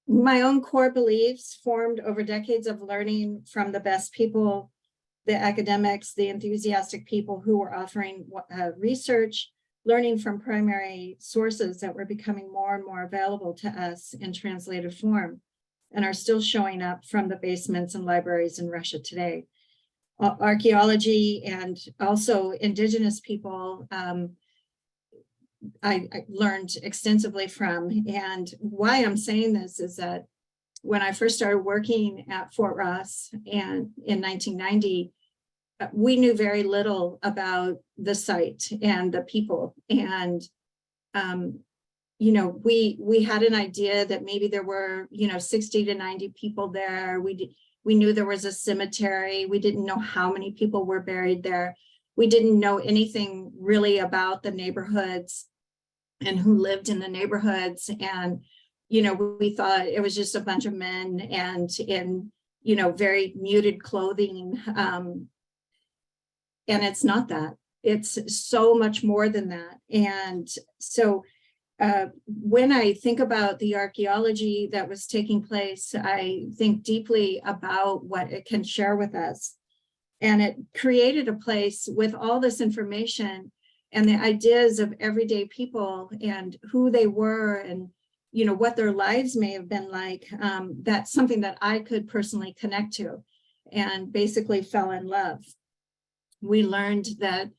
my own core beliefs formed over decades of learning from the best people, the academics, the enthusiastic people who were offering research, learning from primary sources that were becoming more and more available to us in translated form and are still showing up from the basements and libraries in Russia today. Archaeology and also indigenous people I learned extensively from. And why I'm saying this is that when I first started working at Fort Ross and in 1990, we knew very little about the site and the people. And, you know, we had an idea that maybe there were, 60 to 90 people there. We knew there was a cemetery. We didn't know how many people were buried there. We didn't know anything really about the neighborhoods and who lived in the neighborhoods. And, we thought it was just a bunch of men and in, very muted clothing. And it's not that. It's so much more than that. And so when I think about the archaeology that was taking place, I think deeply about what it can share with us. And it created a place with all this information and the ideas of everyday people and who they were and, what their lives may have been like. That's something that I could personally connect to and basically fell in love. We learned that,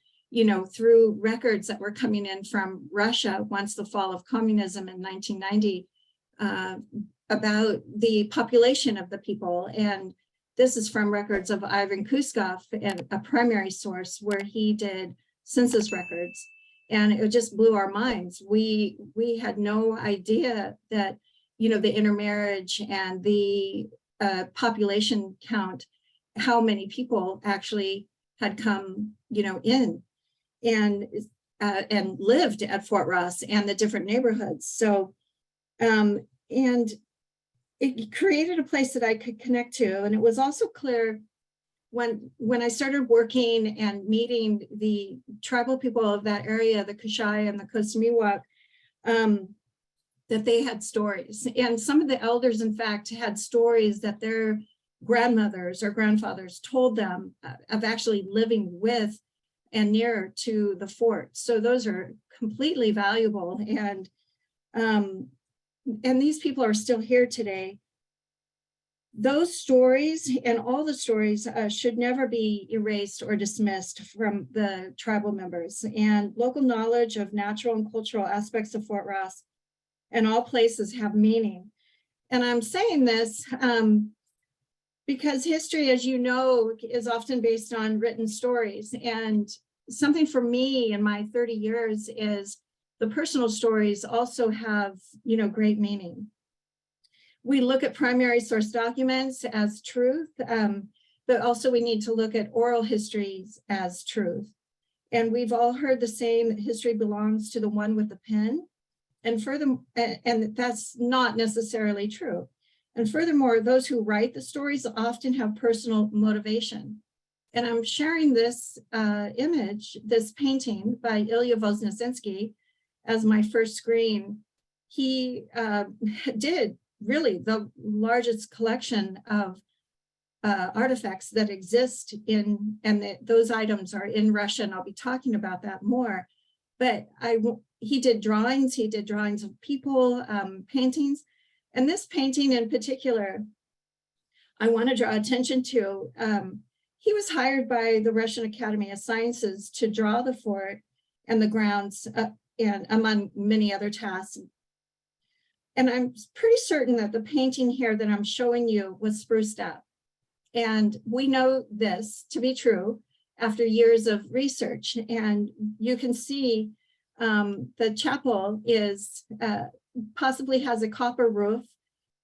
through records that were coming in from Russia once the fall of communism in 1990, about the population of the people. And this is from records of Ivan Kuskov, and a primary source where he did census records. And it just blew our minds. We had no idea that, the intermarriage and the population count, how many people actually had come, in and lived at Fort Ross and the different neighborhoods. So, and it created a place that I could connect to. And it was also clear when I started working and meeting the tribal people of that area, the Kushai and the Kosimiwak, that they had stories. And some of the elders, in fact, had stories that their grandmothers or grandfathers told them of actually living with and near to the fort. So those are completely valuable. And these people are still here today. Those stories and all the stories should never be erased or dismissed from the tribal members. And local knowledge of natural and cultural aspects of Fort Ross and all places have meaning. And I'm saying this because history, as you know, is often based on written stories. And something for me in my 30 years is the personal stories also have, great meaning. We look at primary source documents as truth, but also we need to look at oral histories as truth. And we've all heard the same, that history belongs to the one with the pen. And furthermore, and that's not necessarily true. And furthermore, those who write the stories often have personal motivation. And I'm sharing this image, this painting by Ilya Voznesensky as my first screen. He did really the largest collection of artifacts that exist in, and those items are in Russia, and I'll be talking about that more. But he did drawings of people, paintings, and this painting in particular, I want to draw attention to. He was hired by the Russian Academy of Sciences to draw the fort and the grounds, and among many other tasks. And I'm pretty certain that the painting here that I'm showing you was spruced up. And we know this to be true after years of research. And you can see the chapel is possibly has a copper roof,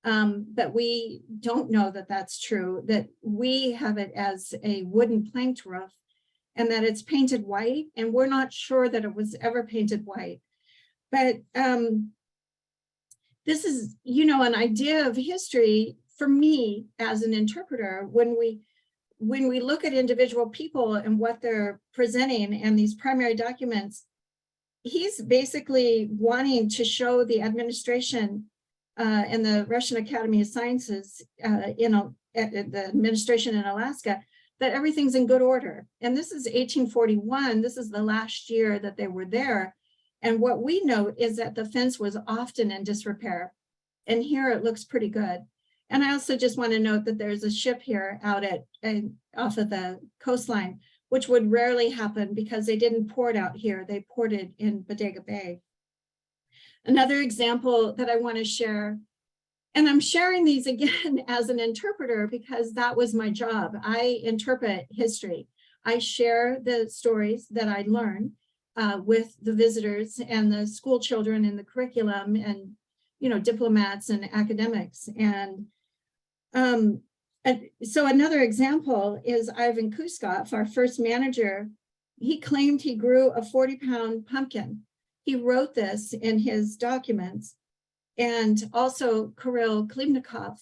but we don't know that that's true, that we have it as a wooden planked roof and that it's painted white. And we're not sure that it was ever painted white. But this is, an idea of history for me as an interpreter. When we look at individual people and what they're presenting and these primary documents, he's basically wanting to show the administration and the Russian Academy of Sciences at the administration in Alaska, that everything's in good order. And this is 1841. This is the last year that they were there. And what we note is that the fence was often in disrepair. And here it looks pretty good. And I also just want to note that there's a ship here out off of the coastline, which would rarely happen because they didn't port out here. They ported in Bodega Bay. Another example that I want to share, and I'm sharing these again as an interpreter because that was my job. I interpret history. I share the stories that I learn with the visitors and the school children in the curriculum and, you know, diplomats and academics. And so another example is Ivan Kuskov, our first manager. He claimed he grew a 40-pound pumpkin. He wrote this in his documents. And also Kirill Klivnikov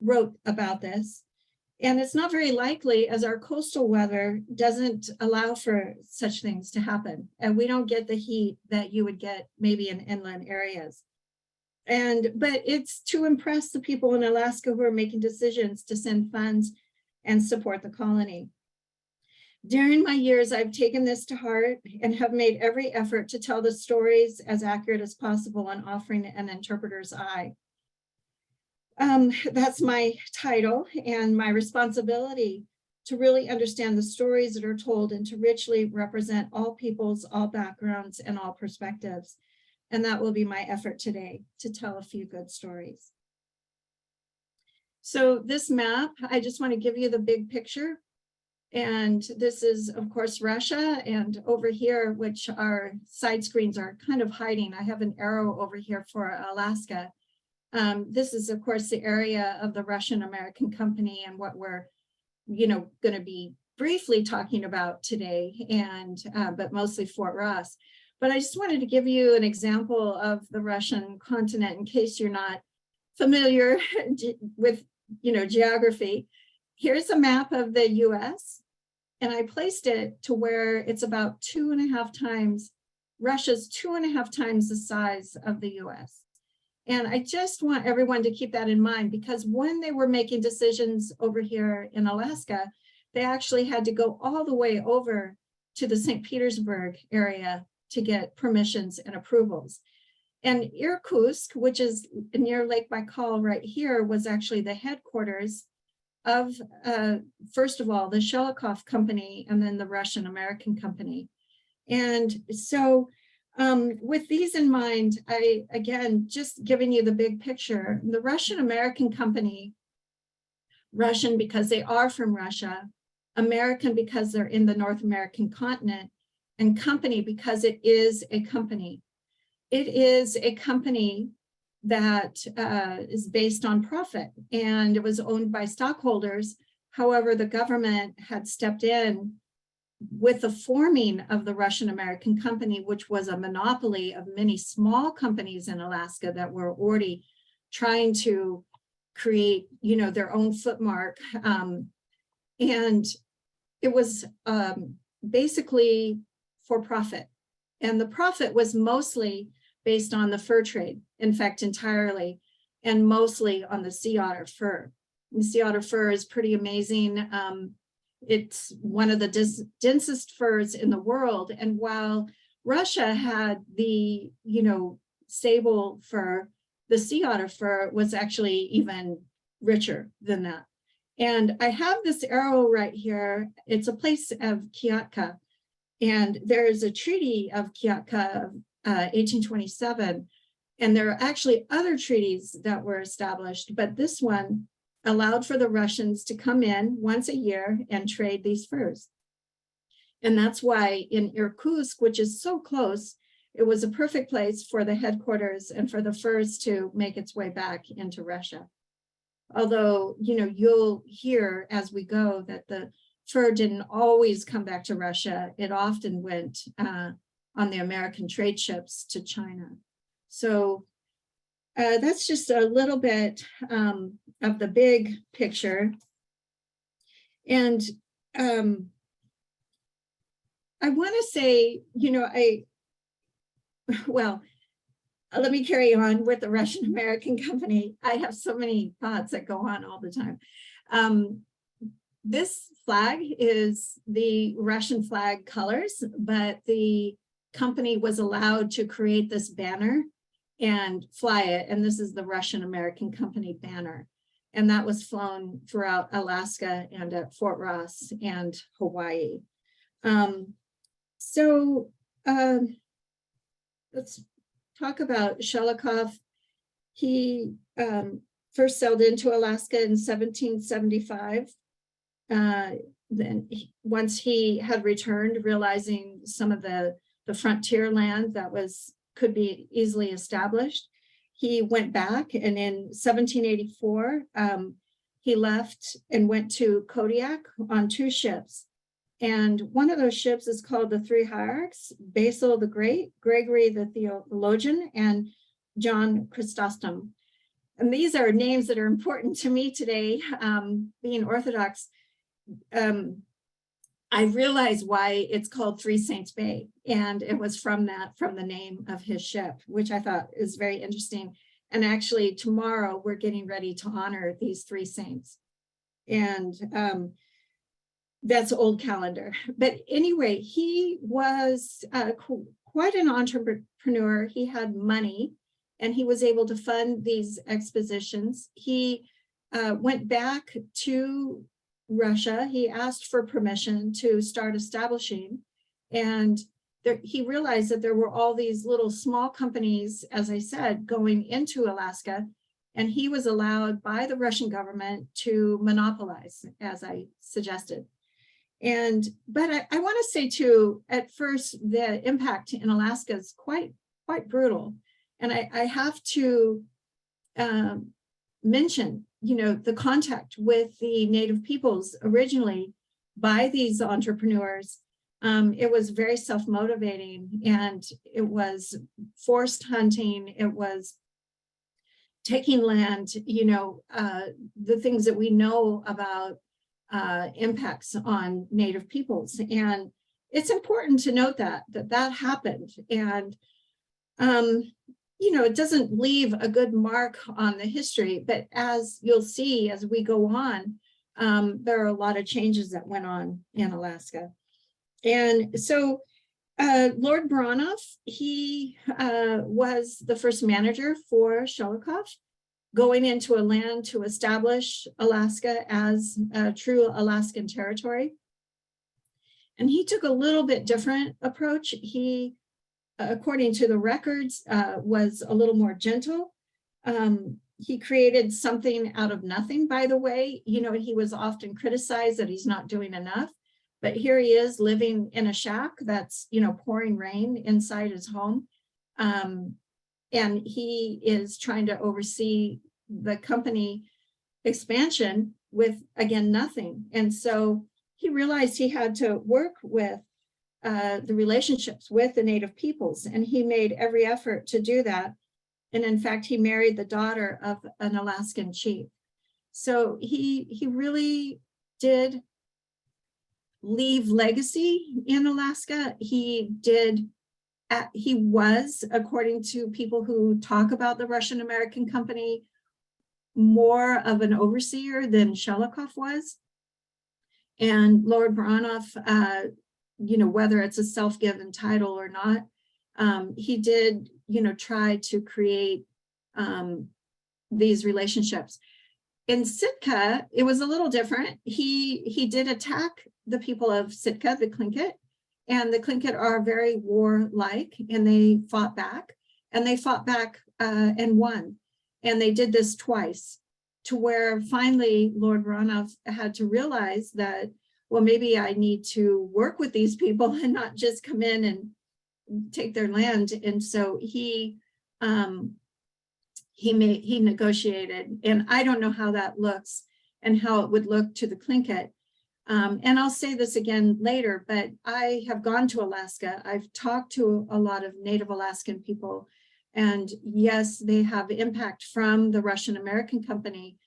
wrote about this. And it's not very likely, as our coastal weather doesn't allow for such things to happen. And we don't get the heat that you would get maybe in inland areas. But it's to impress the people in Alaska who are making decisions to send funds and support the colony. During my years, I've taken this to heart and have made every effort to tell the stories as accurate as possible and offering an interpreter's eye. That's my title and my responsibility to really understand the stories that are told and to richly represent all peoples, all backgrounds, and all perspectives. And that will be my effort today, to tell a few good stories. So this map, I just want to give you the big picture. And this is, of course, Russia. And over here, which our side screens are kind of hiding, I have an arrow over here for Alaska. This is, of course, the area of the Russian American company and what we're, going to be briefly talking about today, and but mostly Fort Ross. But I just wanted to give you an example of the Russian continent in case you're not familiar with, geography. Here's a map of the US, and I placed it to where it's about 2.5 times, Russia's 2.5 times the size of the US. And I just want everyone to keep that in mind, because when they were making decisions over here in Alaska, they actually had to go all the way over to the St. Petersburg area to get permissions and approvals. And Irkutsk, which is near Lake Baikal right here, was actually the headquarters of, first of all, the Shelikov company and then the Russian American company. And so with these in mind, again, just giving you the big picture, the Russian American company, Russian because they are from Russia, American because they're in the North American continent, and company because it is a company. It is a company that is based on profit, and it was owned by stockholders. However, the government had stepped in with the forming of the Russian American company, which was a monopoly of many small companies in Alaska that were already trying to create, their own footmark. And it was basically for profit. And the profit was mostly based on the fur trade, in fact, entirely, and mostly on the sea otter fur. The sea otter fur is pretty amazing. It's one of the densest furs in the world. And while Russia had the, sable fur, the sea otter fur was actually even richer than that. And I have this arrow right here. It's a place of Kiakhta. And there's a treaty of Kiakhta of 1827. And there are actually other treaties that were established, but this one allowed for the Russians to come in once a year and trade these furs. And that's why in Irkutsk, which is so close, it was a perfect place for the headquarters and for the furs to make its way back into Russia. Although, you'll hear as we go that the fur didn't always come back to Russia. It often went on the American trade ships to China. So that's just a little bit of the big picture. And I want to say, let me carry on with the Russian American company. I have so many thoughts that go on all the time. This flag is the Russian flag colors, but the company was allowed to create this banner and fly it. And this is the Russian American company banner. And that was flown throughout Alaska and at Fort Ross and Hawaii. Let's talk about Shelikof. He first sailed into Alaska in 1775. Then once he had returned, realizing some of the frontier land that could be easily established, he went back, and in 1784, he left and went to Kodiak on 2 ships. And one of those ships is called the Three Hierarchs: Basil the Great, Gregory the Theologian, and John Chrysostom. And these are names that are important to me today, being Orthodox. I realize why it's called Three Saints Bay, and it was from the name of his ship, which I thought is very interesting. And actually tomorrow we're getting ready to honor these 3 saints. And that's old calendar. But anyway, he was quite an entrepreneur. He had money and he was able to fund these expositions. He went back to Russia. He asked for permission to start establishing, and he realized that there were all these little small companies, as I said, going into Alaska, and he was allowed by the Russian government to monopolize, as I suggested. But I want to say too, at first, the impact in Alaska is quite brutal. And I have to mention, the contact with the Native peoples originally by these entrepreneurs. It was very self-motivating, and it was forced hunting. It was taking land, the things that we know about impacts on Native peoples. And it's important to note that happened. And, it doesn't leave a good mark on the history, but as you'll see as we go on, there are a lot of changes that went on in Alaska. And so Lord Baranoff, he was the first manager for Shelikof, going into a land to establish Alaska as a true Alaskan territory. And he took a little bit different approach. He, according to the records, was a little more gentle. He created something out of nothing, by the way. He was often criticized that he's not doing enough, but here he is living in a shack that's, pouring rain inside his home. And he is trying to oversee the company expansion with, again, nothing. And so he realized he had to work with the relationships with the Native peoples, and he made every effort to do that. And in fact, he married the daughter of an Alaskan chief. So he really did leave legacy in Alaska. He was, according to people who talk about the Russian American company, more of an overseer than Shelikof was. And Lord Baranoff, whether it's a self-given title or not, he did, try to create these relationships. In Sitka, it was a little different. He did attack the people of Sitka, the Tlingit, and the Tlingit are very warlike, and they fought back, and won. And they did this twice, to where finally Lord Baranoff had to realize that, well, maybe I need to work with these people and not just come in and take their land. And so he negotiated, and I don't know how that looks and how it would look to the Tlingit. And I'll say this again later, but I have gone to Alaska. I've talked to a lot of Native Alaskan people, and yes, they have impact from the Russian American company,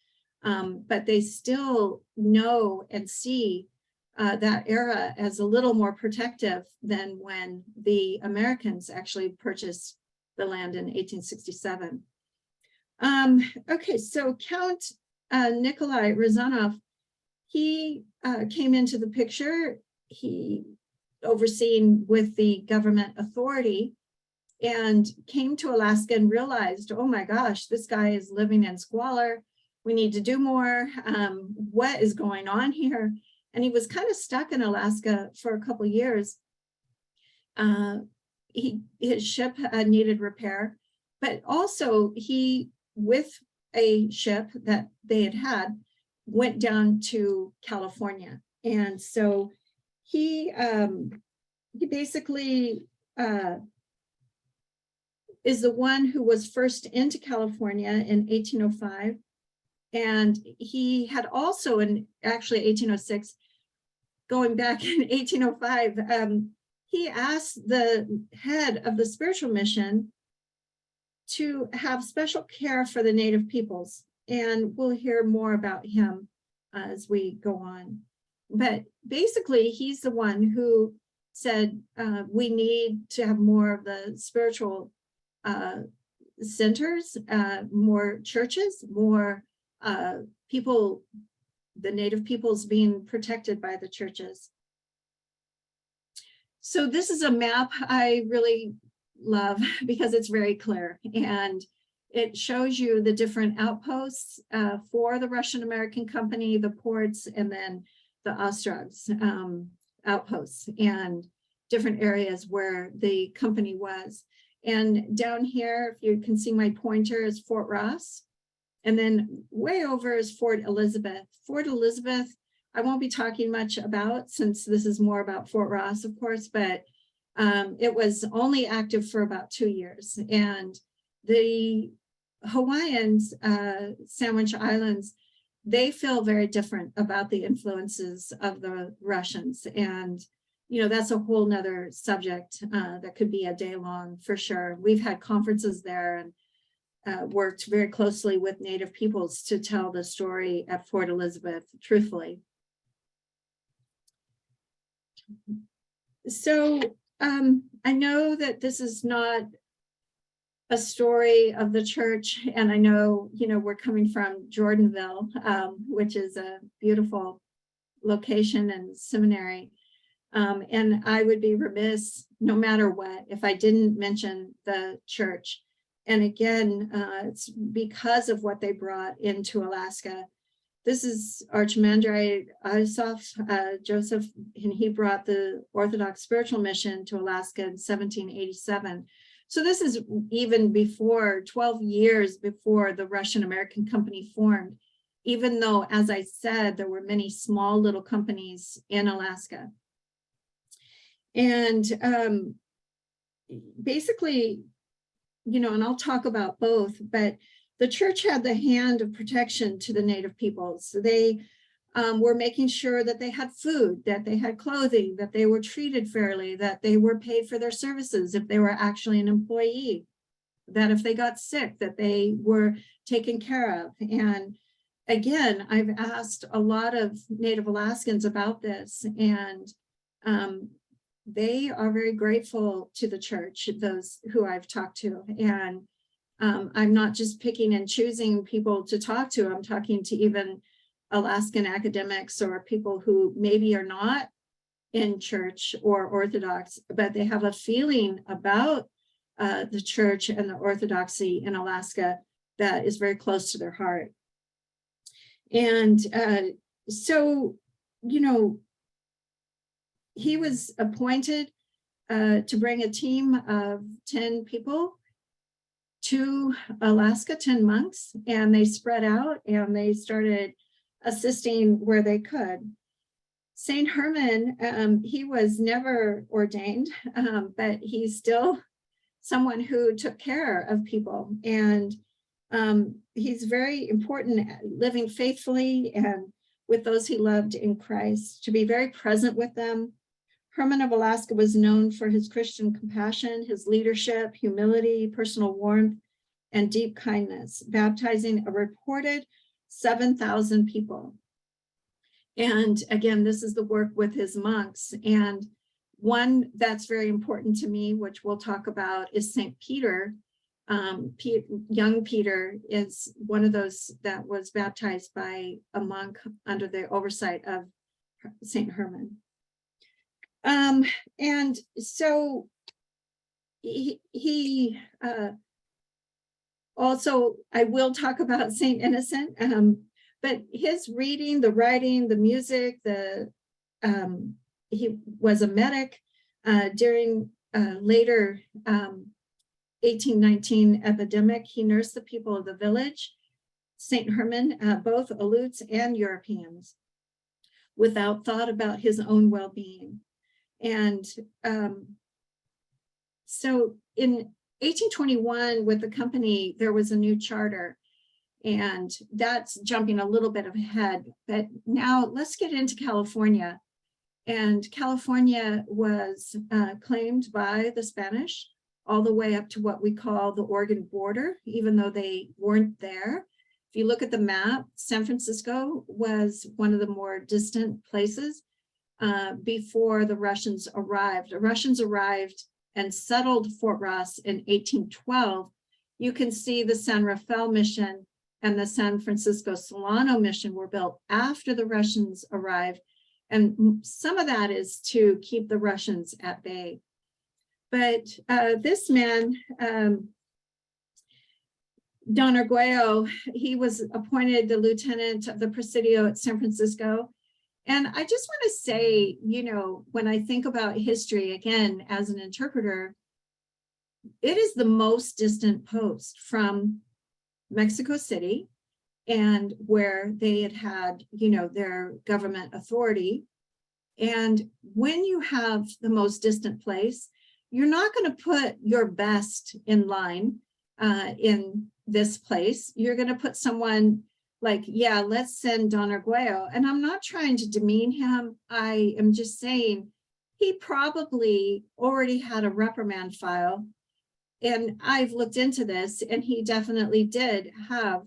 but they still know and see that era as a little more protective than when the Americans actually purchased the land in 1867. Okay, so Count Nikolai Rozanov, he came into the picture. He overseen with the government authority and came to Alaska and realized, oh my gosh, this guy is living in squalor. We need to do more. What is going on here? And he was kind of stuck in Alaska for a couple of years. His ship needed repair, but also he, with a ship that they had, went down to California. And so he basically is the one who was first into California in 1805. And he had also, in actually 1806, going back in 1805, he asked the head of the spiritual mission to have special care for the Native peoples. And we'll hear more about him as we go on. But basically, he's the one who said, we need to have more of the spiritual centers, more churches, more people, the Native peoples being protected by the churches. So this is a map I really love because it's very clear, and it shows you the different outposts for the Russian American Company, the ports, and then the Ostrogs outposts and different areas where the company was. And down here, if you can see my pointer, is Fort Ross. And then way over is Fort Elizabeth. Fort Elizabeth, I won't be talking much about since this is more about Fort Ross, of course, but it was only active for about 2 years. And the Hawaiians, Sandwich Islands, they feel very different about the influences of the Russians. And, you know, that's a whole nother subject that could be a day long for sure. We've had conferences there and worked very closely with Native peoples to tell the story at Fort Elizabeth truthfully. So I know that this is not a story of the church, and I know, you know, we're coming from Jordanville, which is a beautiful location and seminary. And I would be remiss, no matter what, if I didn't mention the church. And again, it's because of what they brought into Alaska. This is Archimandrite Joseph, and he brought the Orthodox spiritual mission to Alaska in 1787. So this is even before, 12 years before the Russian American Company formed, even though, as I said, there were many small little companies in Alaska. And basically, you know, and I'll talk about both, but the church had the hand of protection to the Native peoples. So they were making sure that they had food, that they had clothing, that they were treated fairly, that they were paid for their services if they were actually an employee, that if they got sick, that they were taken care of. And again, I've asked a lot of Native Alaskans about this, and they are very grateful to the church, those who I've talked to. And I'm not just picking and choosing people to talk to. I'm talking to even Alaskan academics or people who maybe are not in church or Orthodox, but they have a feeling about the church and the Orthodoxy in Alaska that is very close to their heart. And so, you know, he was appointed to bring a team of 10 people to Alaska, 10 monks, and they spread out and they started assisting where they could. Saint Herman, he was never ordained, but he's still someone who took care of people. And he's very important at living faithfully and with those he loved in Christ, to be very present with them. Herman of Alaska was known for his Christian compassion, his leadership, humility, personal warmth, and deep kindness, baptizing a reported 7,000 people. And again, this is the work with his monks. And One that's very important to me, which we'll talk about, is St. Peter. Young Peter is one of those that was baptized by a monk under the oversight of St. Herman. And so he also, I will talk about St. Innocent, but his reading, the writing, the music, he was a medic during later 1819 epidemic. He nursed the people of the village, St. Herman, both Aleuts and Europeans, without thought about his own well-being. And so in 1821, with the company, there was a new charter, and that's jumping a little bit ahead. But now let's get into California. And California was claimed by the Spanish all the way up to what we call the Oregon border, even though they weren't there. If you look at the map, San Francisco was one of the more distant places before the Russians arrived. The Russians arrived and settled Fort Ross in 1812. You can see the San Rafael mission and the San Francisco Solano mission were built after the Russians arrived. And some of that is to keep the Russians at bay. But this man, Don Arguello, he was appointed the lieutenant of the Presidio at San Francisco. And I just want to say, you know, when I think about history, again, as an interpreter, it is the most distant post from Mexico City, and where they had, you know, their government authority. And when you have the most distant place, you're not going to put your best in line in this place. You're going to put someone like, yeah, let's send Don Arguello. And I'm not trying to demean him. I am just saying he probably already had a reprimand file. And I've looked into this, and he definitely did have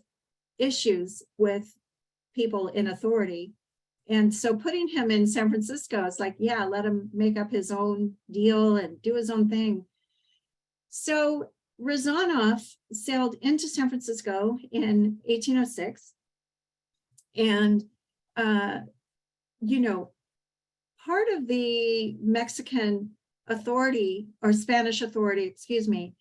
issues with people in authority. And so putting him in San Francisco, it's like, yeah, let him make up his own deal and do his own thing. So Rezanoff sailed into San Francisco in 1806. And, you know, part of the Mexican authority, or Spanish authority, excuse me,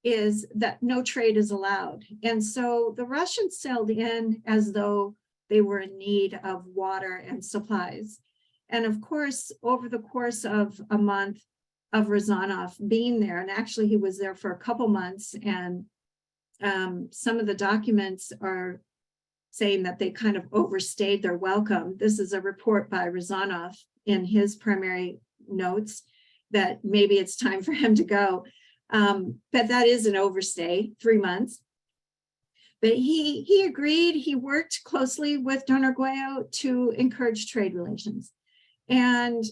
is that no trade is allowed. And so the Russians sailed in as though they were in need of water and supplies. And of course, over the course of a month of Rezanoff being there, and actually he was there for a couple months, and some of the documents are saying that they kind of overstayed their welcome. This is a report by Rezanoff in his primary notes that maybe it's time for him to go. But that is an overstay, 3 months. But he agreed. He worked closely with Don Arguello to encourage trade relations. And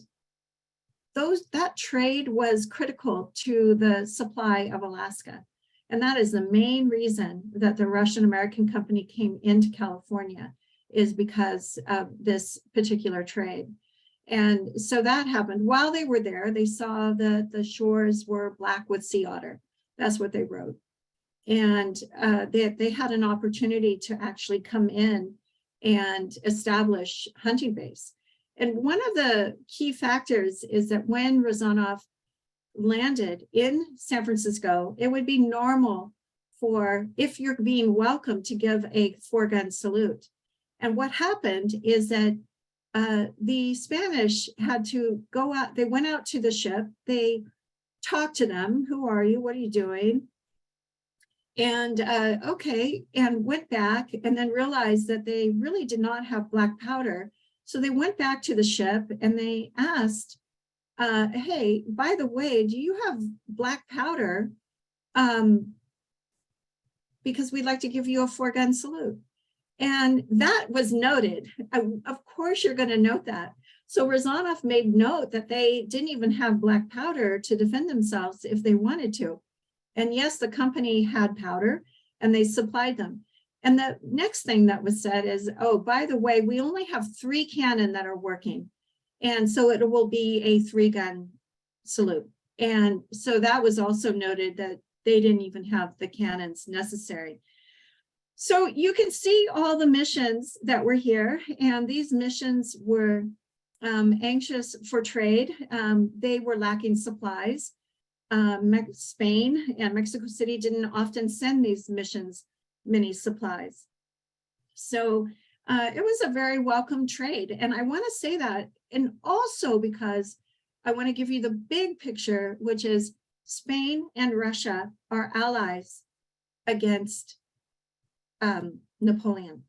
that trade was critical to the supply of Alaska. And that is the main reason that the Russian-American company came into California, is because of this particular trade. And so that happened. While they were there, they saw that the shores were black with sea otter. That's what they wrote. And they had an opportunity to actually come in and establish hunting base. And one of the key factors is that when Rezanoff landed in San Francisco, it would be normal for, if you're being welcomed, to give a 4-gun salute. And what happened is that the Spanish had to go out. They went out to the ship. They talked to them. Who are you? What are you doing? And okay, and went back, and then realized that they really did not have black powder. So they went back to the ship and they asked, hey, by the way, do you have black powder? Because we'd like to give you a 4-gun salute. And that was noted. Of course, you're going to note that. So Rezanoff made note that they didn't even have black powder to defend themselves if they wanted to. And yes, the company had powder and they supplied them. And the next thing that was said is, oh, by the way, we only have 3 cannon that are working. And so it will be a 3-gun salute. And so that was also noted that they didn't even have the cannons necessary. So you can see all the missions that were here, and these missions were anxious for trade. They were lacking supplies. Spain and Mexico City didn't often send these missions many supplies. So it was a very welcome trade. And I want to say that, and also because I want to give you the big picture, which is Spain and Russia are allies against Napoleon.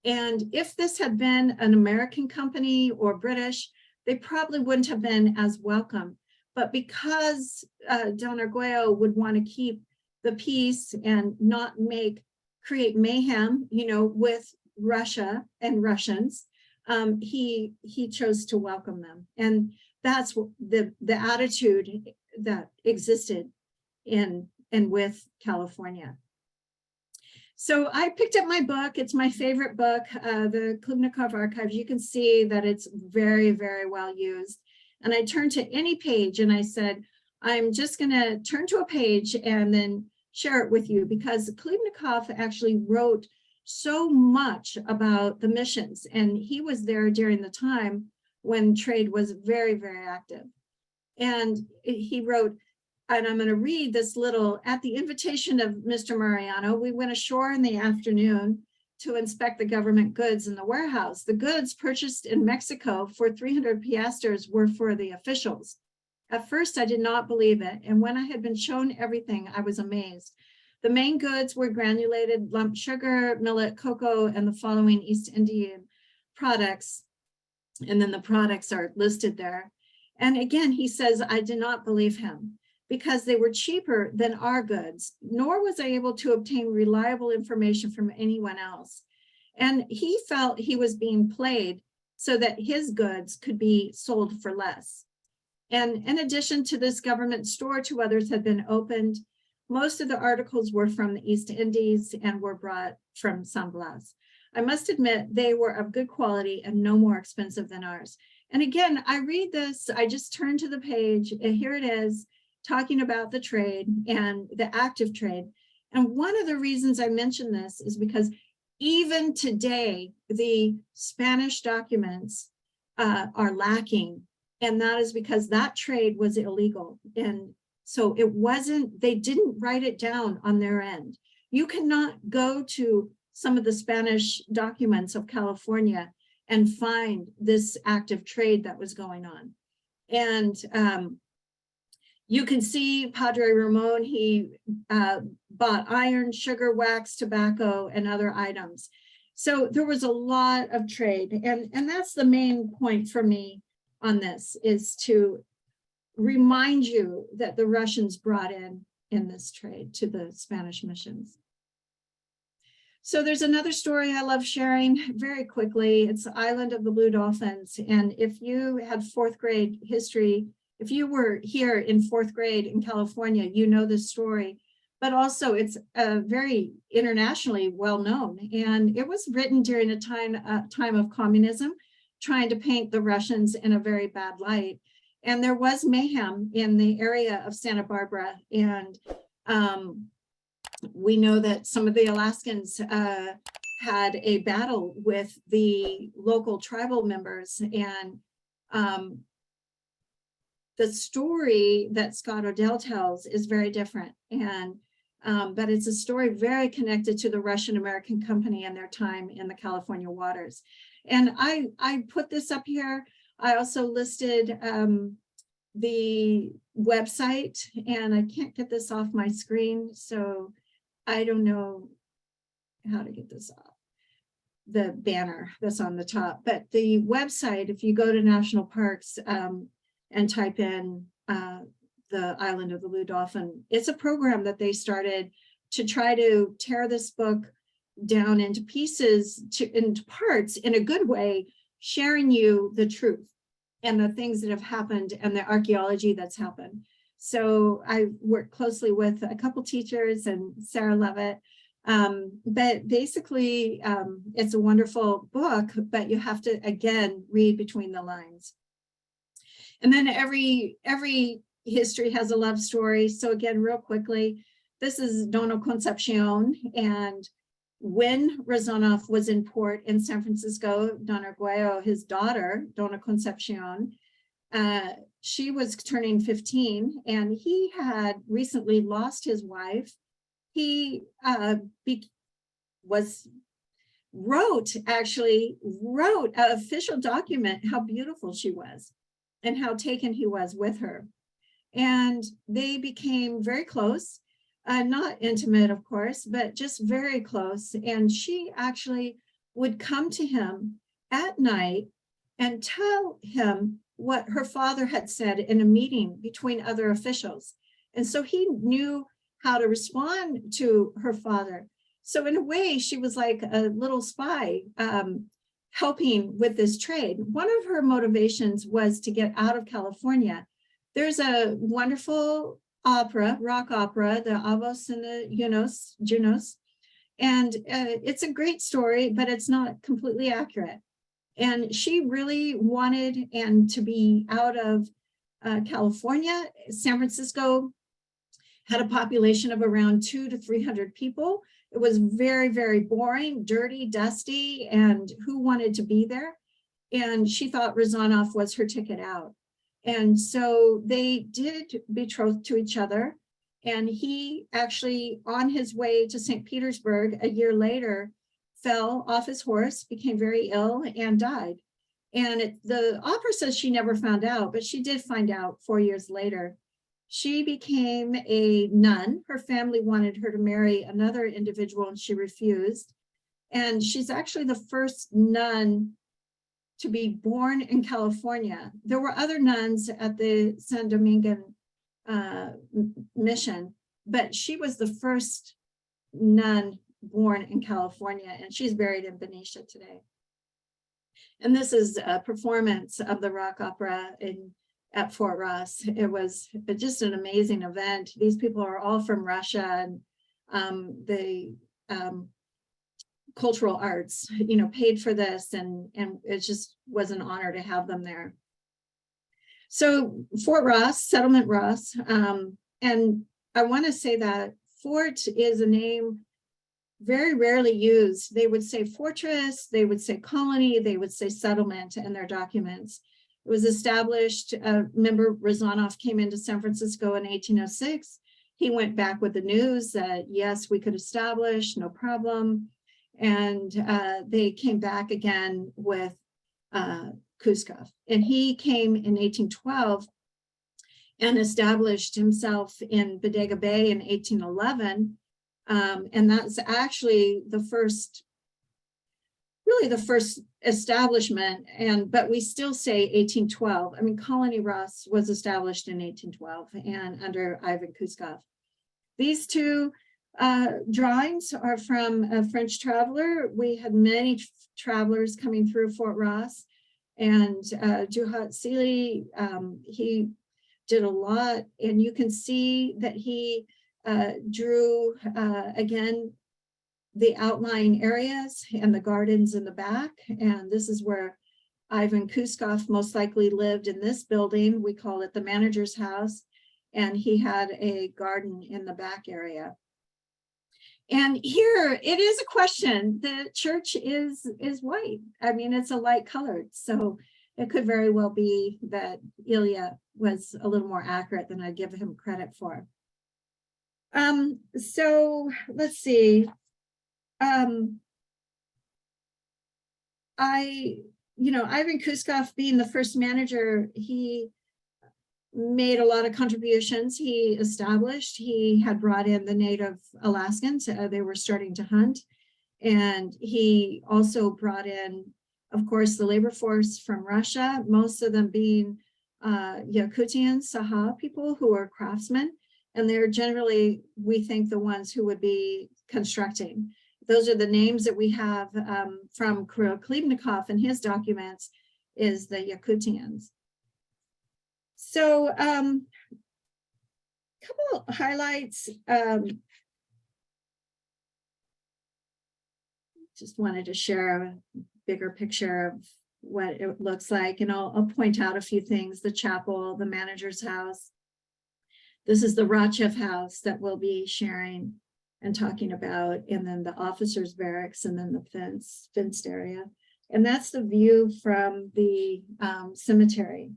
And if this had been an American company or British, they probably wouldn't have been as welcome. But because Don Arguello would want to keep the peace and not create mayhem, with Russia and Russians, he chose to welcome them. And that's the attitude that existed in and with California. So I picked up my book. It's my favorite book, the Klubnikov Archives. You can see that it's very, very well used. And I turned to any page and I said, I'm just going to turn to a page and then share it with you, because Klubnikov actually wrote so much about the missions. And he was there during the time when trade was very, very active. And he wrote, and I'm going to read this little, at the invitation of Mr. Mariano, we went ashore in the afternoon to inspect the government goods in the warehouse. The goods purchased in Mexico for 300 piastres were for the officials. At first, I did not believe it. And when I had been shown everything, I was amazed. The main goods were granulated lump sugar, millet, cocoa, and the following East Indian products. And then the products are listed there. And again, he says, I did not believe him, because they were cheaper than our goods, nor was I able to obtain reliable information from anyone else. And he felt he was being played so that his goods could be sold for less. And in addition to this government store, 2 others had been opened. Most of the articles were from the East Indies and were brought from San Blas. I must admit they were of good quality and no more expensive than ours. And again, I read this, I just turn to the page, and here it is, talking about the trade and the active trade. And one of the reasons I mention this is because even today, the Spanish documents are lacking. And that is because that trade was illegal. And so they didn't write it down on their end. You cannot go to some of the Spanish documents of California and find this active trade that was going on. And you can see Padre Ramon, he bought iron, sugar, wax, tobacco, and other items. So there was a lot of trade. And that's the main point for me on this, is to remind you that the Russians brought in this trade to the Spanish missions. So there's another story I love sharing very quickly. It's the Island of the Blue Dolphins. And if you had 4th grade history, if you were here in 4th grade in California, you know this story, but also it's very internationally well known. And it was written during a time of communism, trying to paint the Russians in a very bad light. And there was mayhem in the area of Santa Barbara. And we know that some of the Alaskans had a battle with the local tribal members. And the story that Scott Odell tells is very different. And but it's a story very connected to the Russian-American company and their time in the California waters. And I put this up here. I also listed the website, and I can't get this off my screen, so I don't know how to get this off, the banner that's on the top. But the website, if you go to national parks and type in the Island of the Blue Dolphin, it's a program that they started to try to tear this book down into pieces, into parts in a good way, sharing you the truth and the things that have happened and the archaeology that's happened. So I work closely with a couple teachers and Sarah Levitt. But basically, it's a wonderful book, but you have to, again, read between the lines. And then every history has a love story. So again, real quickly, this is Dona Concepcion. And when Rezanoff was in port in San Francisco, Don Arguello, his daughter, Dona Concepcion, she was turning 15, and he had recently lost his wife. He wrote an official document how beautiful she was and how taken he was with her. And they became very close, not intimate, of course, but just very close. And she actually would come to him at night and tell him what her father had said in a meeting between other officials. And so he knew how to respond to her father. So in a way, she was like a little spy, helping with this trade. One of her motivations was to get out of California. There's a wonderful opera, rock opera, the Avos and the Junos, and it's a great story, but it's not completely accurate. And she really wanted to be out of California. San Francisco had a population of around 200 to 300 people. It was very, very boring, dirty, dusty, and who wanted to be there? And she thought Rezanoff was her ticket out. And so they did betroth to each other. And he actually, on his way to St. Petersburg a year later, fell off his horse, became very ill, and died. And the opera says she never found out, but she did find out 4 years later. She became a nun. Her family wanted her to marry another individual, and she refused. And she's actually the first nun to be born in California. There were other nuns at the San Domingan mission, but she was the first nun born in California, and she's buried in Benicia today. And this is a performance of the rock opera at Fort Ross. It was just an amazing event. These people are all from Russia, and the cultural arts, paid for this, and it just was an honor to have them there. So Fort Ross, Settlement Ross, and I want to say that fort is a name very rarely used. They would say fortress, they would say colony, they would say settlement in their documents. It was established, remember Rezanoff came into San Francisco in 1806. He went back with the news that yes, we could establish, no problem. And they came back again with Kuskov. And he came in 1812 and established himself in Bodega Bay in 1811. And that's actually the first establishment, but we still say 1812. I mean, Colony Ross was established in 1812 and under Ivan Kuskov. These two drawings are from a French traveler. We had many travelers coming through Fort Ross, and Juhat Sealy, he did a lot, and you can see that he drew, again, the outlying areas and the gardens in the back. And this is where Ivan Kuskov most likely lived, in this building. We call it the manager's house. And he had a garden in the back area. And here it is a question. The church is white. I mean, it's a light colored. So it could very well be that Ilya was a little more accurate than I give him credit for. So let's see. Ivan Kuskov, being the first manager, he made a lot of contributions. He had brought in the native Alaskans. They were starting to hunt. And he also brought in, of course, the labor force from Russia, most of them being Yakutian Saha people who are craftsmen. And they're generally, we think, the ones who would be constructing. Those are the names that we have from Kirill Klebnikov in his documents, is the Yakutians. So a couple highlights. Just wanted to share a bigger picture of what it looks like. And I'll point out a few things: the chapel, the manager's house. This is the Rachev house that we'll be sharing and talking about, and then the officers' barracks, and then the fenced area. And that's the view from the cemetery.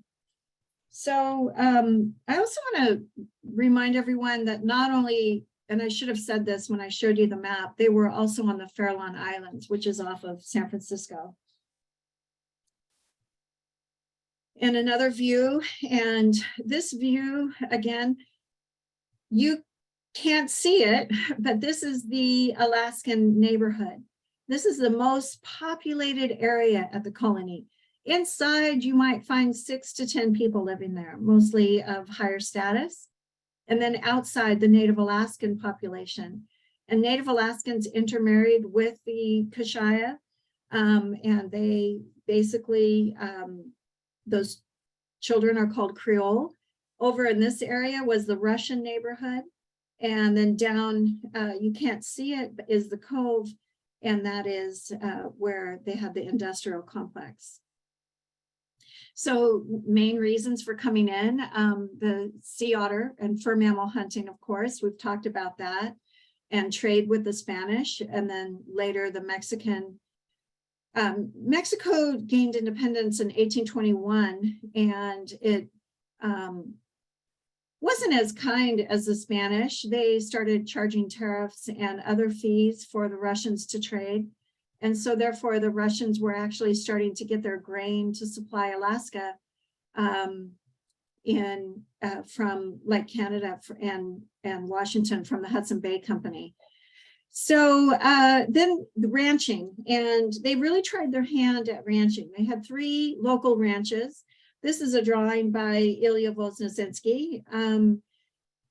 So I also want to remind everyone that not only, and I should have said this when I showed you the map, they were also on the Farallon Islands, which is off of San Francisco. And another view, and this view, again, you can't see it, but this is the Alaskan neighborhood. This is the most populated area at the colony. Inside, you might find 6 to 10 people living there, mostly of higher status. And then outside, the Native Alaskan population. And Native Alaskans intermarried with the Kashaya, and they basically, those children are called Creole. Over in this area was the Russian neighborhood. And then down, you can't see it, is the Cove. And that is where they had the industrial complex. So main reasons for coming in, the sea otter and fur mammal hunting, of course, we've talked about that, and trade with the Spanish, and then later the Mexican. Mexico gained independence in 1821, and it wasn't as kind as the Spanish. They started charging tariffs and other fees for the Russians to trade. And so therefore the Russians were actually starting to get their grain to supply Alaska from like Canada and Washington from the Hudson Bay Company. So then the ranching, and they really tried their hand at ranching. They had 3 local ranches. This is a drawing by Ilya Voznesenski,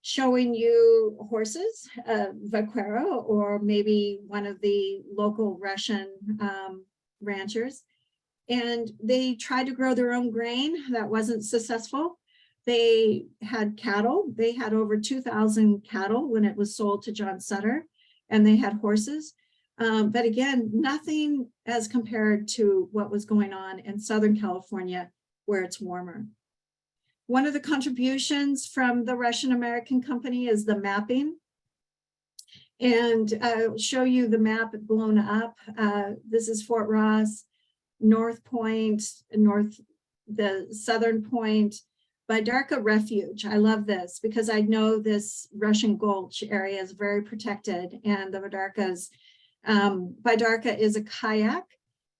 showing you horses, vaquero, or maybe one of the local Russian ranchers. And they tried to grow their own grain. That wasn't successful. They had cattle. They had over 2,000 cattle when it was sold to John Sutter, and they had horses. But again, nothing as compared to what was going on in Southern California, where it's warmer. One of the contributions from the Russian American company is the mapping. And I'll show you the map blown up. This is Fort Ross, North Point, the southern point, Bidarka Refuge. I love this because I know this Russian Gulch area is very protected, and the Bidarka is a kayak,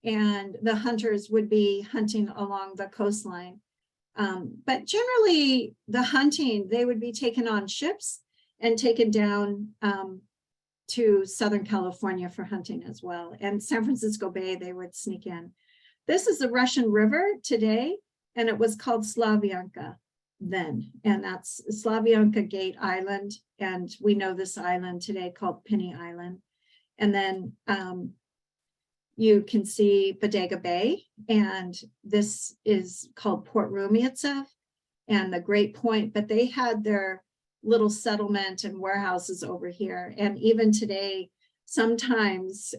and the hunters would be hunting along the coastline. But generally the hunting, they would be taken on ships and taken down to Southern California for hunting as well. And San Francisco Bay, they would sneak in. This is the Russian River today, and it was called Slavyanka then. And that's Slavyanka Gate Island. And we know this island today called Penny Island. And then you can see Bodega Bay, and this is called Port Rumiatsev and the Great Point, but they had their little settlement and warehouses over here. And even today, sometimes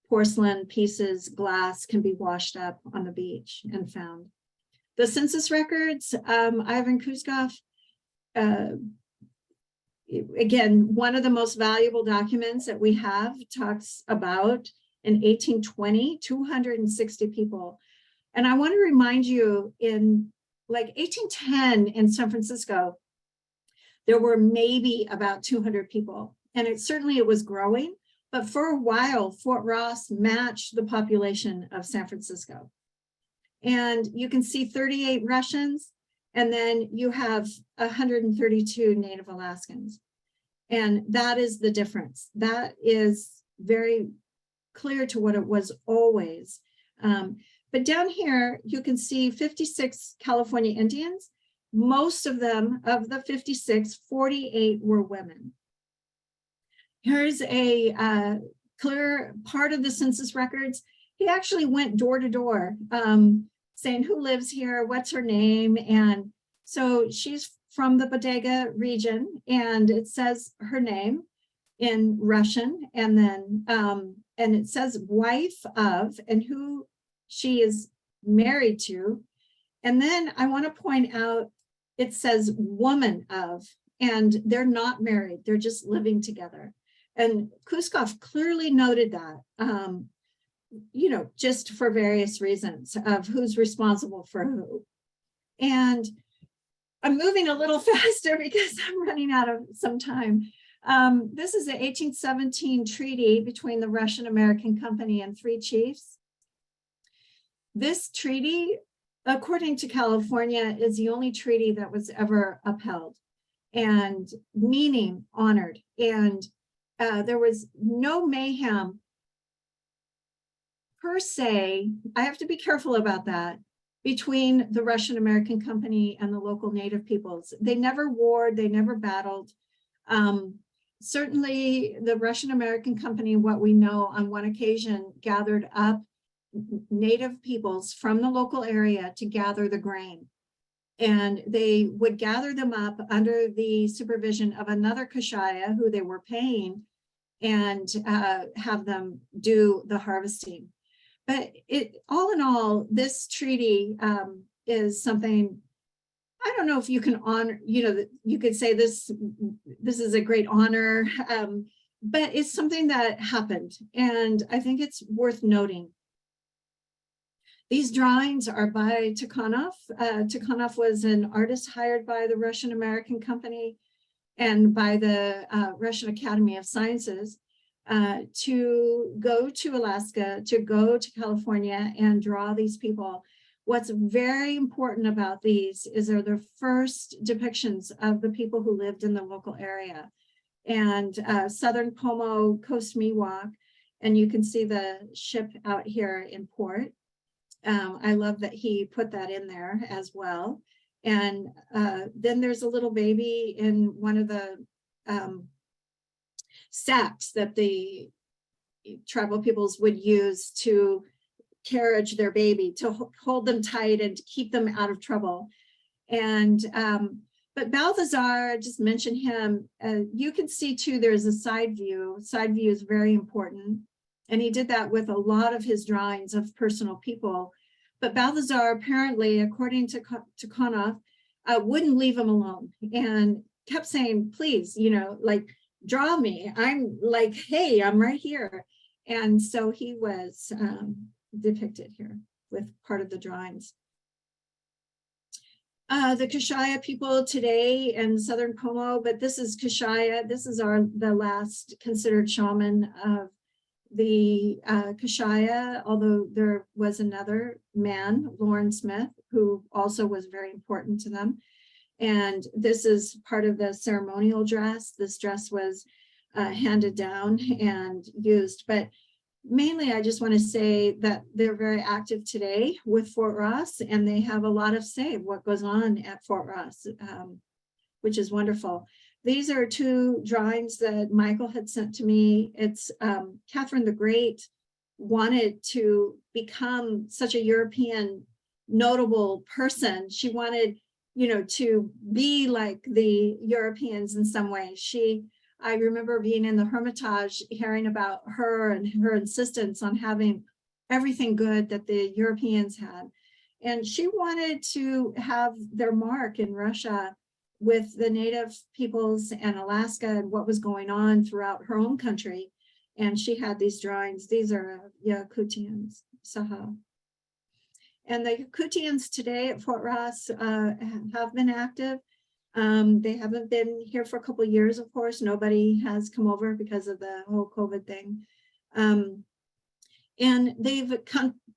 porcelain pieces, glass can be washed up on the beach and found. The census records, Ivan Kuzkov, again, one of the most valuable documents that we have talks about in 1820, 260 people. And I want to remind you, in like 1810 in San Francisco, there were maybe about 200 people. And it was growing, but for a while, Fort Ross matched the population of San Francisco. And you can see 38 Russians, and then you have 132 Native Alaskans. And that is the difference. That is very clear to what it was always. But down here, you can see 56 California Indians. Most of them, of the 56, 48 were women. Here's a clear part of the census records. He actually went door to door saying who lives here, what's her name. And so she's from the Bodega region, and it says her name in Russian, and then and it says wife of, and who she is married to. And then I want to point out, it says woman of, and they're not married, they're just living together. And Kuskov clearly noted that, you know, just for various reasons of who's responsible for who. And I'm moving a little faster because I'm running out of some time. This is the 1817 treaty between the Russian American Company and 3 chiefs. This treaty, according to California, is the only treaty that was ever upheld and meaning honored. And there was no mayhem per se. I have to be careful about that, between the Russian American Company and the local Native peoples. They never warred, they never battled. Certainly the Russian American Company, what we know, on one occasion gathered up Native peoples from the local area to gather the grain. And they would gather them up under the supervision of another Kashaya who they were paying, and have them do the harvesting. But all in all, this treaty is something, I don't know if you can honor, you know, you could say this is a great honor, but it's something that happened. And I think it's worth noting. These drawings are by Tikhonov. Tikhonov was an artist hired by the Russian American Company and by the Russian Academy of Sciences to go to Alaska, to go to California and draw these people. What's very important about these is they're the first depictions of the people who lived in the local area. And Southern Pomo Coast Miwok, and you can see the ship out here in port. I love that he put that in there as well. And then there's a little baby in one of the sacks that the tribal peoples would use to carriage their baby, to hold them tight and to keep them out of trouble. And but Balthazar, I just mentioned him. You can see too, there's a side view. Side view is very important. And he did that with a lot of his drawings of personal people. But Balthazar apparently, according to Tikhonov, wouldn't leave him alone and kept saying, please, you know, like, draw me. I'm like, hey, I'm right here. And so he was depicted here with part of the drawings. The Kashaya people today in Southern Pomo, but this is Kashaya. This is the last considered shaman of the Kashaya, although there was another man, Lauren Smith, who also was very important to them. And this is part of the ceremonial dress. This dress was handed down and used, but mainly I just want to say that they're very active today with Fort Ross, and they have a lot of say of what goes on at Fort Ross, which is wonderful. These are 2 drawings that Michael had sent to me. It's Catherine the Great wanted to become such a European notable person. She wanted, you know, to be like the Europeans in some way. I remember being in the Hermitage, hearing about her and her insistence on having everything good that the Europeans had. And she wanted to have their mark in Russia with the native peoples and Alaska and what was going on throughout her own country. And she had these drawings. These are Yakutians, Saha. And the Yakutians today at Fort Ross have been active. They haven't been here for a couple of years, of course. Nobody has come over because of the whole COVID thing. And they've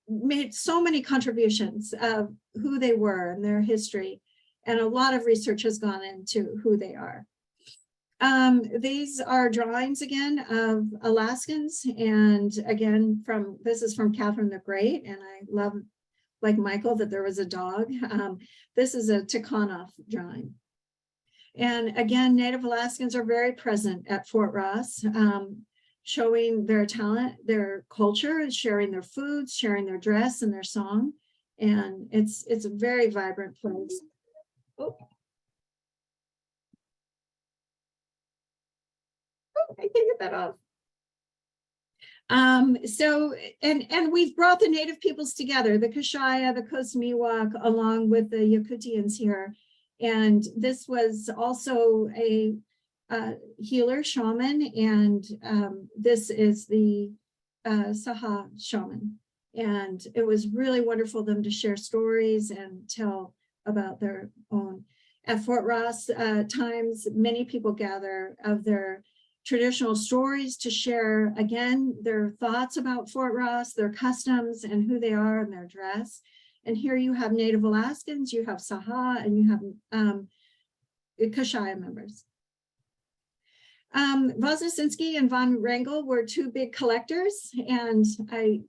made so many contributions of who they were and their history. And a lot of research has gone into who they are. These are drawings again of Alaskans. And again, this is from Catherine the Great. And I love, like Michael, that there was a dog. This is a Tikhonov drawing. And again, Native Alaskans are very present at Fort Ross, showing their talent, their culture, sharing their foods, sharing their dress and their song. And it's a very vibrant place. Oh, I can't get that off. And we've brought the Native peoples together, the Kashaya, the Coast-Miwok, along with the Yakutians here. And this was also a healer shaman, and this is the Saha shaman. And it was really wonderful them to share stories and tell about their own. At Fort Ross times, many people gather of their traditional stories to share, again, their thoughts about Fort Ross, their customs, and who they are and their dress. And here you have Native Alaskans, you have Saha, and you have Kashaya members. Vosnesenski and von Wrangel were two big collectors, and I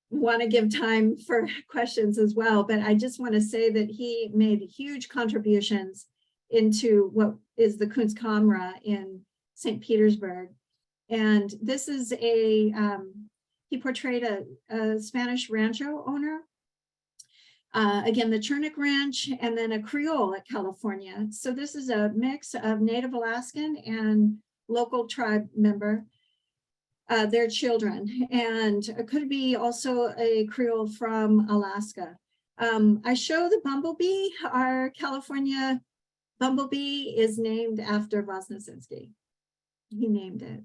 want to give time for questions as well, but I just want to say that he made huge contributions into what is the Kunstkamera in St. Petersburg. And this is he portrayed a Spanish rancho owner, again, the Chernick Ranch, and then a Creole at California. So this is a mix of Native Alaskan and local tribe member, their children, and it could be also a Creole from Alaska. I show the bumblebee. Our California bumblebee is named after Vosnesenski. He named it.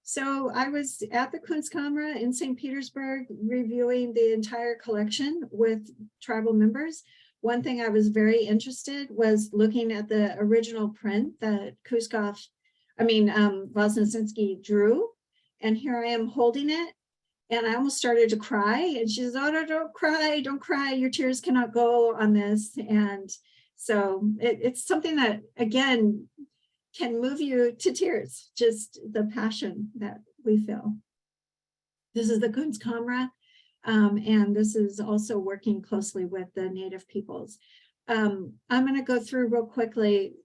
So I was at the Kunstkamera in St. Petersburg reviewing the entire collection with tribal members. One thing I was very interested was looking at the original print that Vosnesenski drew. And here I am holding it, and I almost started to cry. And she says, "Oh, no, don't cry. Your tears cannot go on this." And so it's something that, again, can move you to tears, just the passion that we feel. This is the Kunstkamera, and this is also working closely with the Native peoples. I'm going to go through real quickly.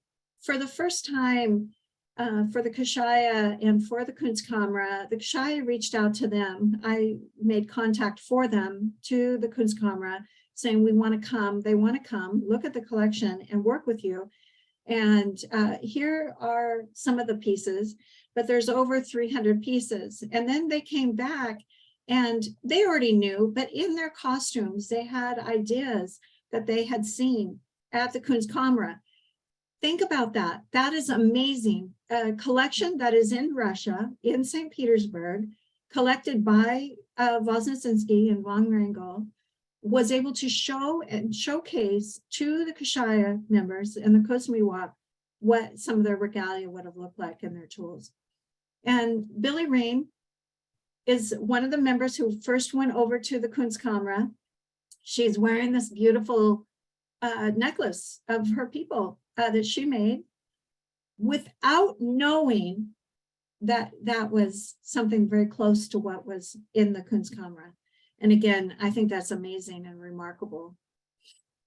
For the first time, for the Kashaya and for the Kunstkamera, the Kashaya reached out to them. I made contact for them to the Kunstkamera, saying, we want to come, they want to come, look at the collection and work with you. And here are some of the pieces, but there's over 300 pieces. And then they came back and they already knew, but in their costumes, they had ideas that they had seen at the Kunstkamera. Think about that. That is amazing. A collection that is in Russia, in St. Petersburg, collected by Vosnesenski and von Wrangel, was able to show and showcase to the Kashaya members and the Coast-Miwok what some of their regalia would have looked like and their tools. And Billy Rain is one of the members who first went over to the Kunstkamera. She's wearing this beautiful necklace of her people that she made without knowing that that was something very close to what was in the Kunstkamera. And again, I think that's amazing and remarkable.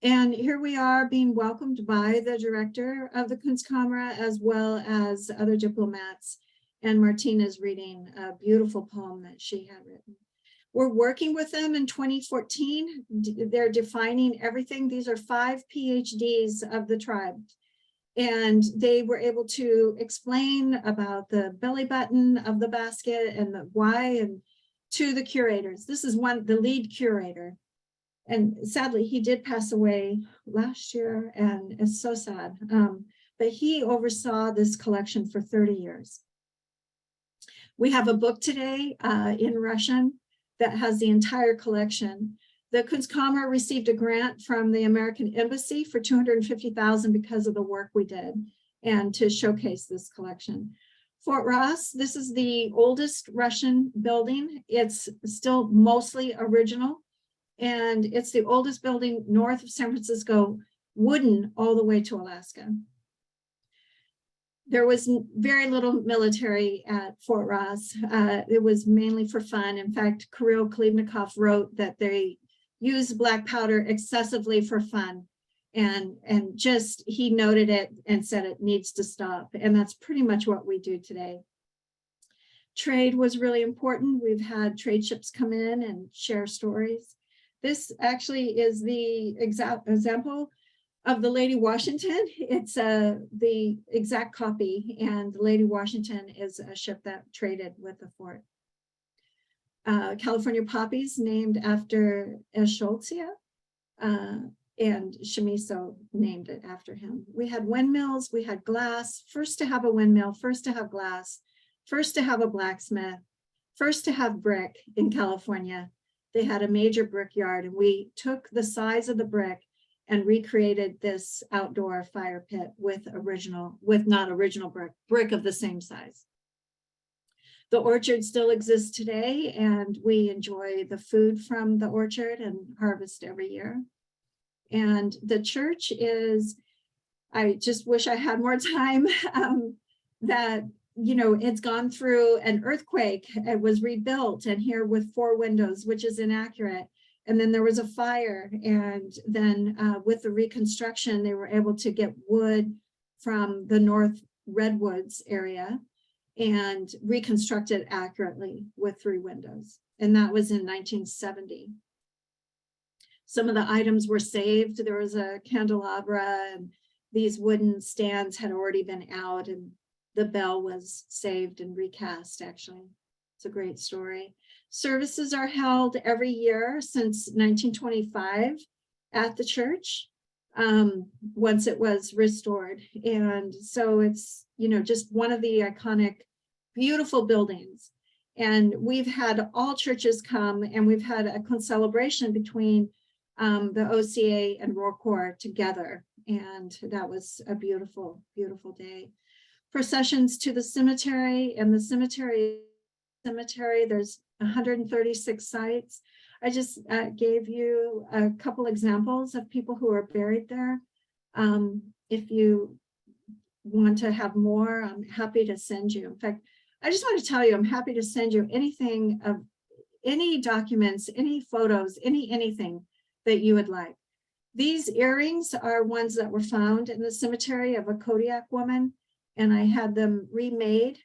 And here we are being welcomed by the director of the Kunstkamera, as well as other diplomats. And Martina's reading a beautiful poem that she had written. We're working with them in 2014. They're defining everything. These are 5 PhDs of the tribe. And they were able to explain about the belly button of the basket and the why, and to the curators. This is the lead curator. And sadly, he did pass away last year, and it's so sad. But he oversaw this collection for 30 years. We have a book today in Russian that has the entire collection. The Kunstkamera received a grant from the American Embassy for $250,000 because of the work we did and to showcase this collection. Fort Ross, this is the oldest Russian building. It's still mostly original, and it's the oldest building north of San Francisco, wooden all the way to Alaska. There was very little military at Fort Ross. It was mainly for fun. In fact, Kirill Klebnikov wrote that they use black powder excessively for fun. And just, he noted it and said it needs to stop. And that's pretty much what we do today. Trade was really important. We've had trade ships come in and share stories. This actually is the example of the Lady Washington. It's the exact copy, and the Lady Washington is a ship that traded with the fort. California poppies named after Eschscholzia, and Chamisso named it after him. We had windmills, we had glass, first to have a windmill, first to have glass, first to have a blacksmith, first to have brick in California. They had a major brick yard, and we took the size of the brick and recreated this outdoor fire pit with not original brick of the same size. The orchard still exists today, and we enjoy the food from the orchard and harvest every year. And the church is, I just wish I had more time, that, you know, it's gone through an earthquake. It was rebuilt, and here with 4 windows, which is inaccurate. And then there was a fire. And then with the reconstruction, they were able to get wood from the North Redwoods area and reconstruct it accurately with 3 windows. And that was in 1970. Some of the items were saved. There was a candelabra, and these wooden stands had already been out, and the bell was saved and recast, actually. It's a great story. Services are held every year since 1925 at the church, once it was restored. And so it's, you know, just one of the iconic, beautiful buildings. And we've had all churches come, and we've had a celebration between the OCA and Roar Corps together. And that was a beautiful, beautiful day. Processions to the cemetery, and the cemetery, there's 136 sites. I just gave you a couple examples of people who are buried there. If you want to have more, I'm happy to send you. In fact, I just want to tell you, I'm happy to send you anything of any documents, any photos, anything that you would like. These earrings are ones that were found in the cemetery of a Kodiak woman, and I had them remade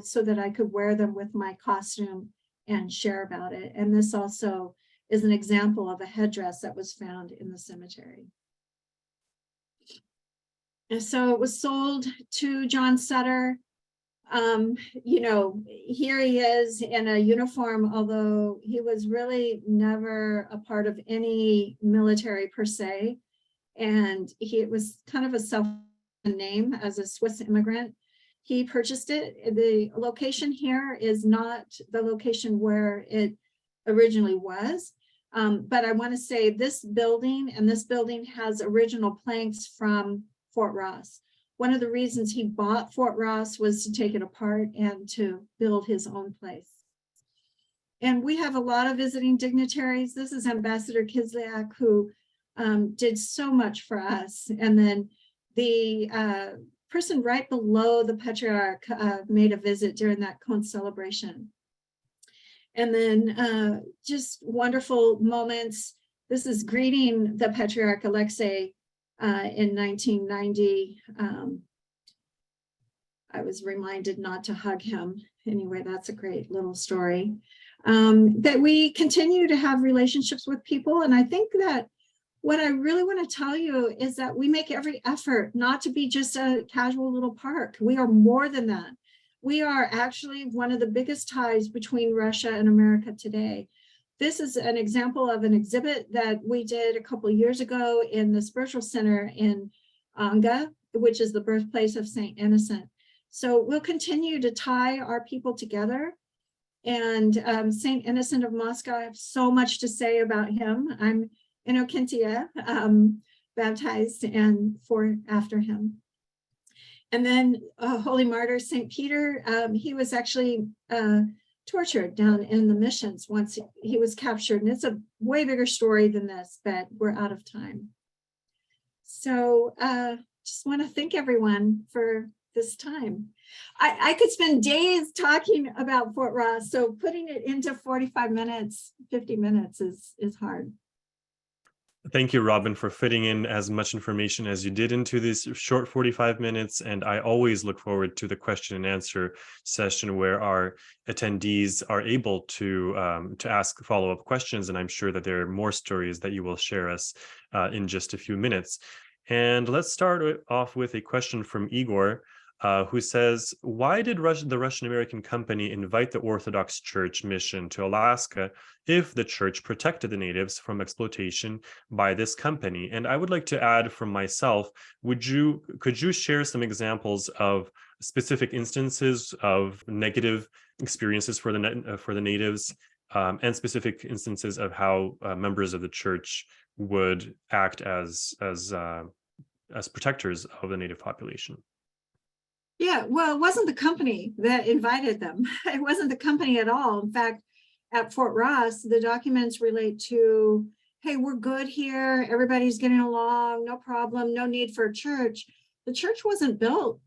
so that I could wear them with my costume and share about it. And this also is an example of a headdress that was found in the cemetery. And so it was sold to John Sutter. You know, here he is in a uniform, although he was really never a part of any military per se. And it was kind of a self-name as a Swiss immigrant. He purchased it. The location here is not the location where it originally was. But I want to say this building, and this building has original planks from Fort Ross. One of the reasons he bought Fort Ross was to take it apart and to build his own place. And we have a lot of visiting dignitaries. This is Ambassador Kislyak, who did so much for us. And then the person right below the Patriarch made a visit during that Conch celebration. And then just wonderful moments. This is greeting the Patriarch Alexei in 1990. I was reminded not to hug him. Anyway, that's a great little story. That we continue to have relationships with people. And I think that what I really want to tell you is that we make every effort not to be just a casual little park. We are more than that. We are actually one of the biggest ties between Russia and America today. This is an example of an exhibit that we did a couple of years ago in the Spiritual Center in Anga, which is the birthplace of St. Innocent. So we'll continue to tie our people together. And St. Innocent of Moscow, I have so much to say about him. I'm Innocentia, baptized and after him. And then Holy Martyr St. Peter, he was actually tortured down in the missions once he was captured. And it's a way bigger story than this, but we're out of time. So just want to thank everyone for this time. I could spend days talking about Fort Ross, so putting it into 45 minutes, 50 minutes is hard. Thank you, Robin, for fitting in as much information as you did into this short 45 minutes. And I always look forward to the question and answer session where our attendees are able to ask follow-up questions. And I'm sure that there are more stories that you will share us in just a few minutes. And let's start off with a question from Igor, who says, why did the Russian American company invite the Orthodox Church mission to Alaska if the church protected the natives from exploitation by this company? And I would like to add from myself, could you share some examples of specific instances of negative experiences for the natives, and specific instances of how members of the church would act as protectors of the native population? Yeah, well, it wasn't the company that invited them. It wasn't the company at all. In fact, at Fort Ross, the documents relate to, hey, we're good here. Everybody's getting along, no problem, no need for a church. The church wasn't built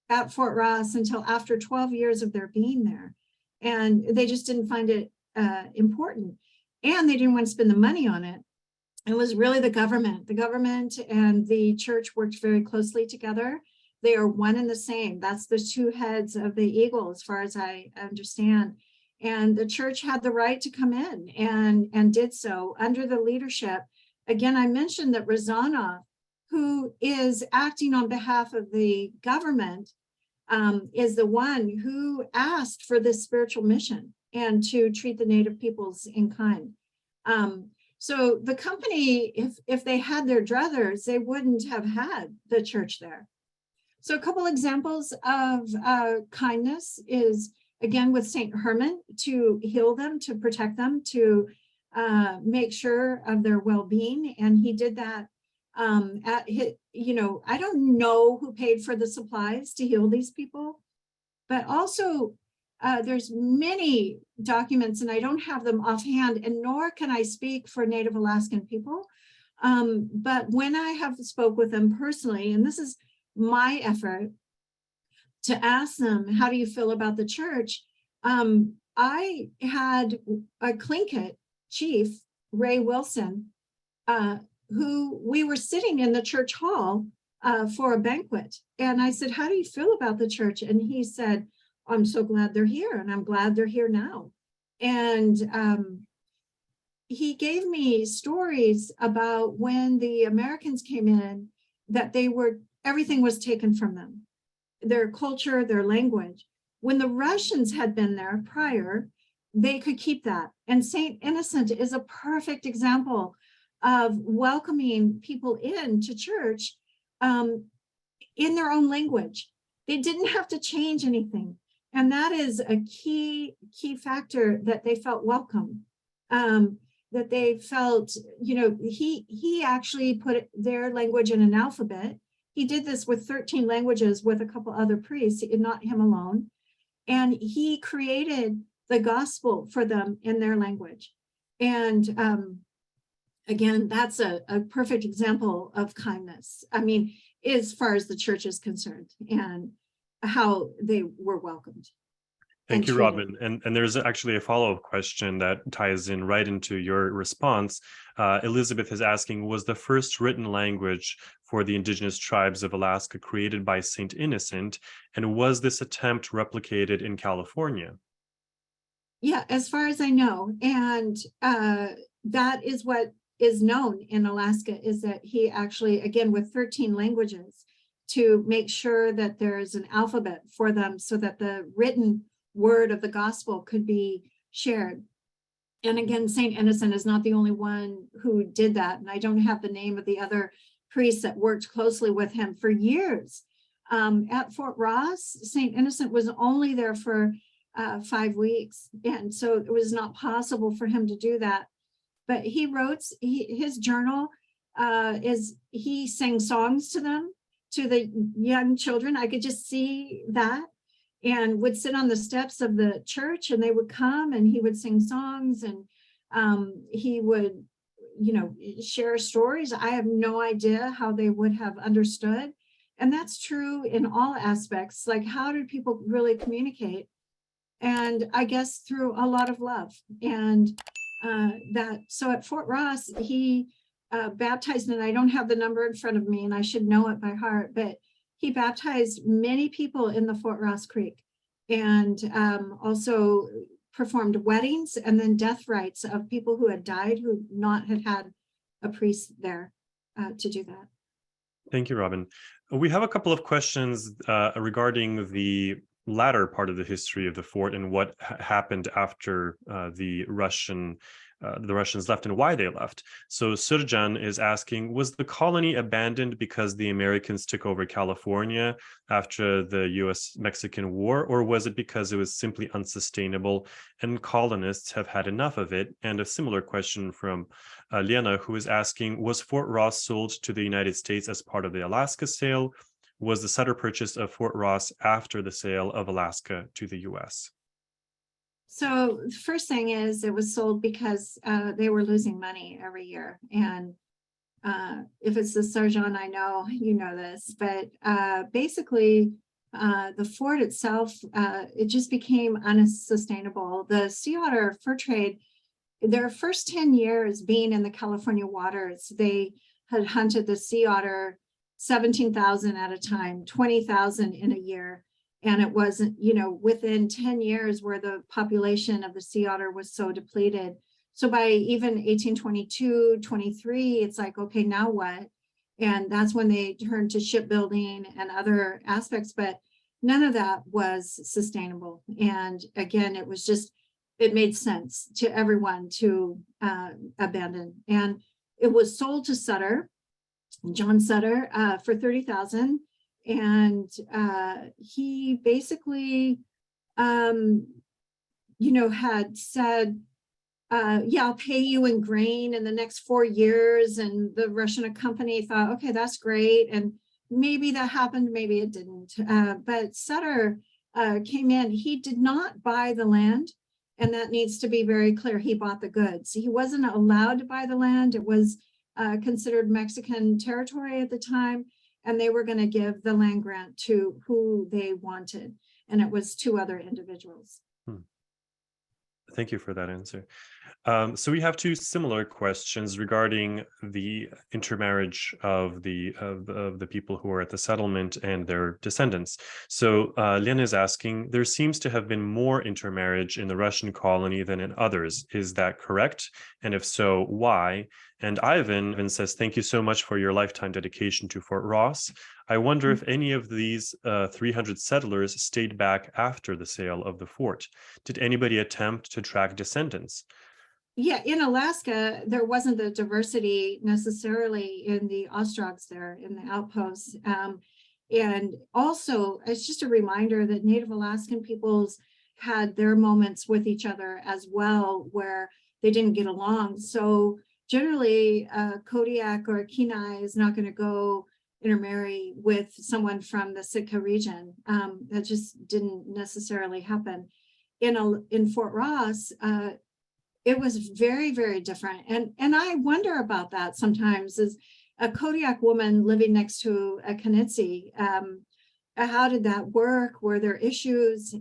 at Fort Ross until after 12 years of their being there. And they just didn't find it important. And they didn't want to spend the money on it. It was really the government. The government and the church worked very closely together. They are one and the same. That's the two heads of the eagle, as far as I understand. And the church had the right to come in and did so under the leadership. Again, I mentioned that Razanov, who is acting on behalf of the government, is the one who asked for this spiritual mission and to treat the native peoples in kind. So the company, if they had their druthers, they wouldn't have had the church there. So a couple examples of kindness is, again, with St. Herman, to heal them, to protect them, to make sure of their well-being. And he did that at his, I don't know who paid for the supplies to heal these people, but also there's many documents, and I don't have them offhand, and nor can I speak for Native Alaskan people. But when I have spoke with them personally, and this is my effort to ask them, how do you feel about the church? I had a Tlingit chief, Ray Wilson, who we were sitting in the church hall for a banquet. And I said, how do you feel about the church? And he said, I'm so glad they're here, and I'm glad they're here now. And he gave me stories about when the Americans came in, that everything was taken from them, their culture, their language. When the Russians had been there prior, they could keep that. And St. Innocent is a perfect example of welcoming people into church in their own language. They didn't have to change anything. And that is a key factor, that they felt welcome, that they felt, he actually put their language in an alphabet. He did this with 13 languages with a couple other priests, not him alone. And he created the gospel for them in their language. And again, that's a perfect example of kindness. I mean, as far as the church is concerned, and how they were welcomed. Thank you, Robin. And there's actually a follow-up question that ties in right into your response. Elizabeth is asking, was the first written language for the indigenous tribes of Alaska created by St. Innocent? And was this attempt replicated in California? Yeah, as far as I know. And that is what is known in Alaska, is that he actually, again, with 13 languages, to make sure that there's an alphabet for them so that the written word of the gospel could be shared. And again, St. Innocent is not the only one who did that. And I don't have the name of the other priests that worked closely with him for years. At Fort Ross, St. Innocent was only there for 5 weeks. And so it was not possible for him to do that. But he wrote, his journal he sang songs to them, to the young children. I could just see that, and would sit on the steps of the church, and they would come and he would sing songs, and he would, share stories. I have no idea how they would have understood. And that's true in all aspects. Like, how did people really communicate? And I guess through a lot of love. And so at Fort Ross, he baptized, and I don't have the number in front of me, and I should know it by heart, but he baptized many people in the Fort Ross Creek, and also performed weddings and then death rites of people who had died, who not had had a priest there to do that. Thank you, Robin. We have a couple of questions regarding the latter part of the history of the fort and what happened after the Russians left and why they left. So Surjan is asking, was the colony abandoned because the Americans took over California after the US-Mexican War, or was it because it was simply unsustainable and colonists have had enough of it? And a similar question from Lena, who is asking, was Fort Ross sold to the United States as part of the Alaska sale? Was the Sutter purchase of Fort Ross after the sale of Alaska to the US? So the first thing is it was sold because they were losing money every year. And if it's the Sargon, I know you know this, but basically the fort itself, it just became unsustainable. The sea otter fur trade, their first 10 years being in the California waters, they had hunted the sea otter 17,000 at a time, 20,000 in a year. And it wasn't, within 10 years where the population of the sea otter was so depleted. So by even 1822, 23, it's like, okay, now what? And that's when they turned to shipbuilding and other aspects, but none of that was sustainable. And again, it made sense to everyone to abandon. And it was sold to Sutter, John Sutter, for 30,000. And he basically, had said, yeah, I'll pay you in grain in the next 4 years. And the Russian company thought, okay, that's great. And maybe that happened, maybe it didn't. But Sutter came in. He did not buy the land. And that needs to be very clear. He bought the goods. He wasn't allowed to buy the land. It was considered Mexican territory at the time. And they were going to give the land grant to who they wanted. And it was 2 other individuals. Thank you for that answer. So we have 2 similar questions regarding the intermarriage of the people who are at the settlement and their descendants. So Lena is asking, there seems to have been more intermarriage in the Russian colony than in others. Is that correct? And if so, why? And Ivan says, thank you so much for your lifetime dedication to Fort Ross. I wonder if any of these 300 settlers stayed back after the sale of the fort. Did anybody attempt to track descendants? Yeah, in Alaska, there wasn't the diversity necessarily in the Ostrogs there, in the outposts. And also, it's just a reminder that Native Alaskan peoples had their moments with each other as well, where they didn't get along. So generally, Kodiak or a Kenai is not going to go intermarry with someone from the Sitka region. That just didn't necessarily happen. In Fort Ross, it was very, very different. And I wonder about that sometimes. As a Kodiak woman living next to a Kanitsi, how did that work? Were there issues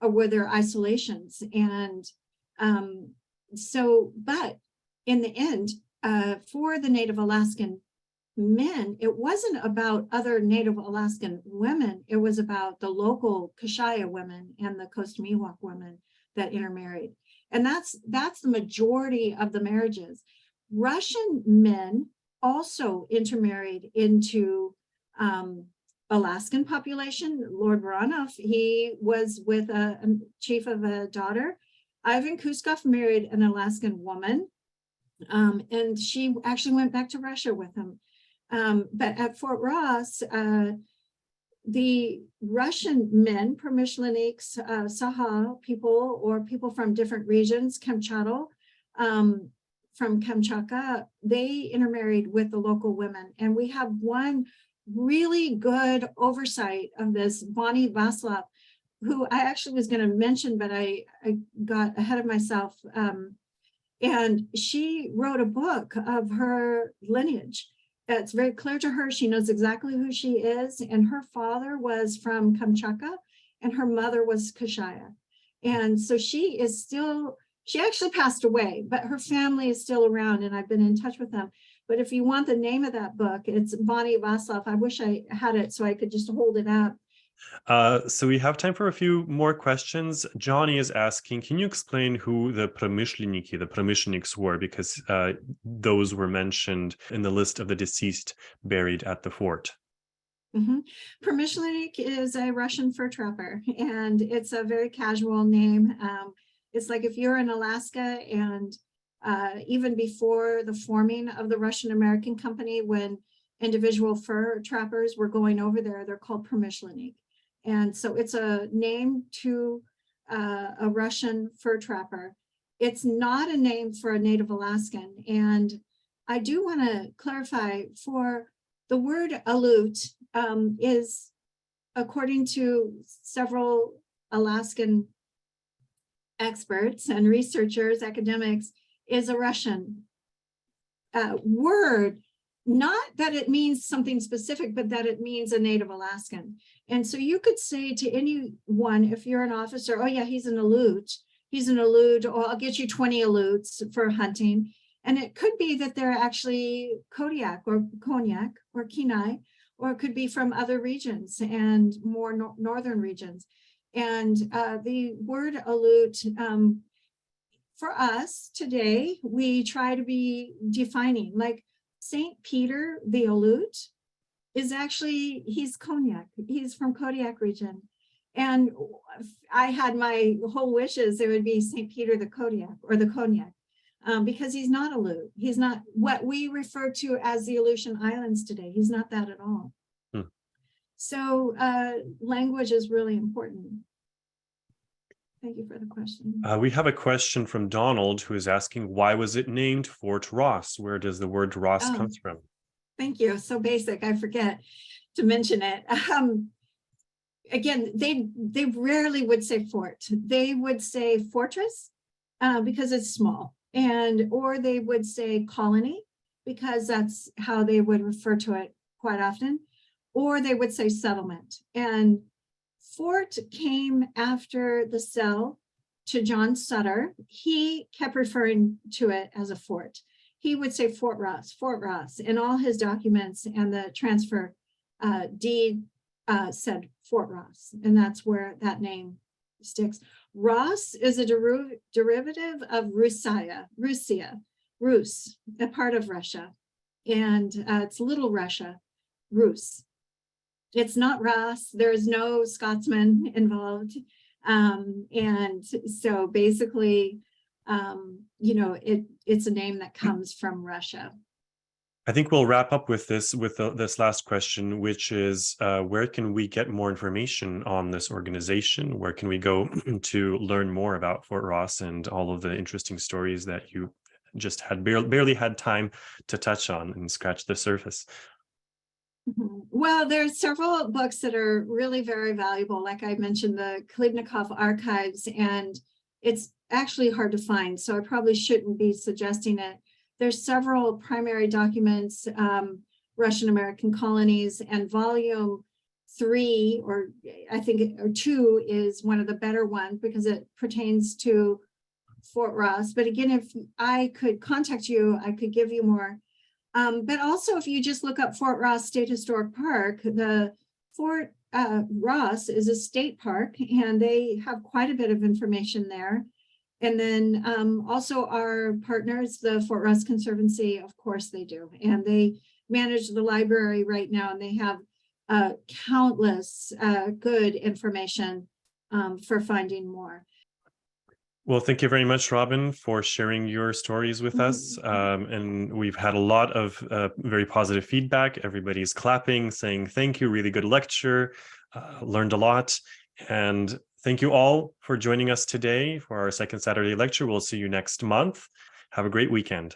or were there isolations? And but in the end, for the Native Alaskan men, it wasn't about other Native Alaskan women. It was about the local Kashaya women and the Coast Miwok women that intermarried. And that's the majority of the marriages. Russian men also intermarried into Alaskan population. Lord Voronov, he was with a chief of a daughter. Ivan Kuskov married an Alaskan woman, and she actually went back to Russia with him. But at Fort Ross, the Russian men, Permyshlenniks, Saha people, or people from different regions, Kamchatal, from Kamchatka, they intermarried with the local women. And we have one really good oversight of this, Bonnie Vaslov, who I actually was going to mention, but I got ahead of myself. And she wrote a book of her lineage. It's very clear to her. She knows exactly who she is. And her father was from Kamchatka and her mother was Kashaya. And so she actually passed away, but her family is still around and I've been in touch with them. But if you want the name of that book, it's Bonnie Vaslov. I wish I had it so I could just hold it up. So we have time for a few more questions. Johnny is asking, can you explain who the Pромышленniks were? Because those were mentioned in the list of the deceased buried at the fort. Pромышленник is a Russian fur trapper, and it's a very casual name. It's like if you're in Alaska, and even before the forming of the Russian-American company, when individual fur trappers were going over there, they're called Pромышленник. And so it's a name to a Russian fur trapper. It's not a name for a Native Alaskan. And I do want to clarify, for the word Aleut is, according to several Alaskan experts and researchers, academics, is a Russian word. Not that it means something specific, but that it means a Native Alaskan. And so you could say to anyone, if you're an officer, oh yeah, he's an Aleut, or I'll get you 20 Aleuts for hunting. And it could be that they're actually Kodiak or Konyak or Kenai, or it could be from other regions and more northern regions. And the word Aleut, for us today, we try to be defining, like St. Peter the Aleut is actually, he's Konyak, he's from Kodiak region. And I had my whole wishes it would be St. Peter the Kodiak or the Konyak, because he's not Aleut. He's not what we refer to as the Aleutian Islands today. He's not that at all. So language is really important. Thank you for the question. We have a question from Donald, who is asking, why was it named Fort Ross? Where does the word Ross come from? Thank you. So basic, I forget to mention it. Again, they rarely would say fort. They would say fortress because it's small, or they would say colony because that's how they would refer to it quite often, or they would say settlement. And fort came after the sell to John Sutter. He kept referring to it as a fort. He would say Fort Ross in all his documents, and the transfer deed said Fort Ross, and that's where that name sticks. Ross is a derivative of Russia, Rus, a part of Russia, and it's Little Russia, Rus. It's not Ross. There's no Scotsman involved, and so basically, it's a name that comes from Russia. I think we'll wrap up with this last question, which is where can we get more information on this organization? Where can we go to learn more about Fort Ross and all of the interesting stories that you just had barely had time to touch on and scratch the surface? Well, there's several books that are really very valuable. Like I mentioned, the Klebnikov Archives, and it's actually hard to find, so I probably shouldn't be suggesting it. There's several primary documents, Russian American colonies, and volume 3, or I think, or 2 is one of the better ones because it pertains to Fort Ross. But again, if I could contact you, I could give you more. But also, if you just look up Fort Ross State Historic Park, the Fort Ross is a state park, and they have quite a bit of information there. And then also our partners, the Fort Ross Conservancy, of course they do. And they manage the library right now, and they have countless good information for finding more. Well, thank you very much, Robin, for sharing your stories with us. And we've had a lot of very positive feedback. Everybody's clapping, saying thank you, really good lecture, learned a lot. And thank you all for joining us today for our second Saturday lecture. We'll see you next month. Have a great weekend.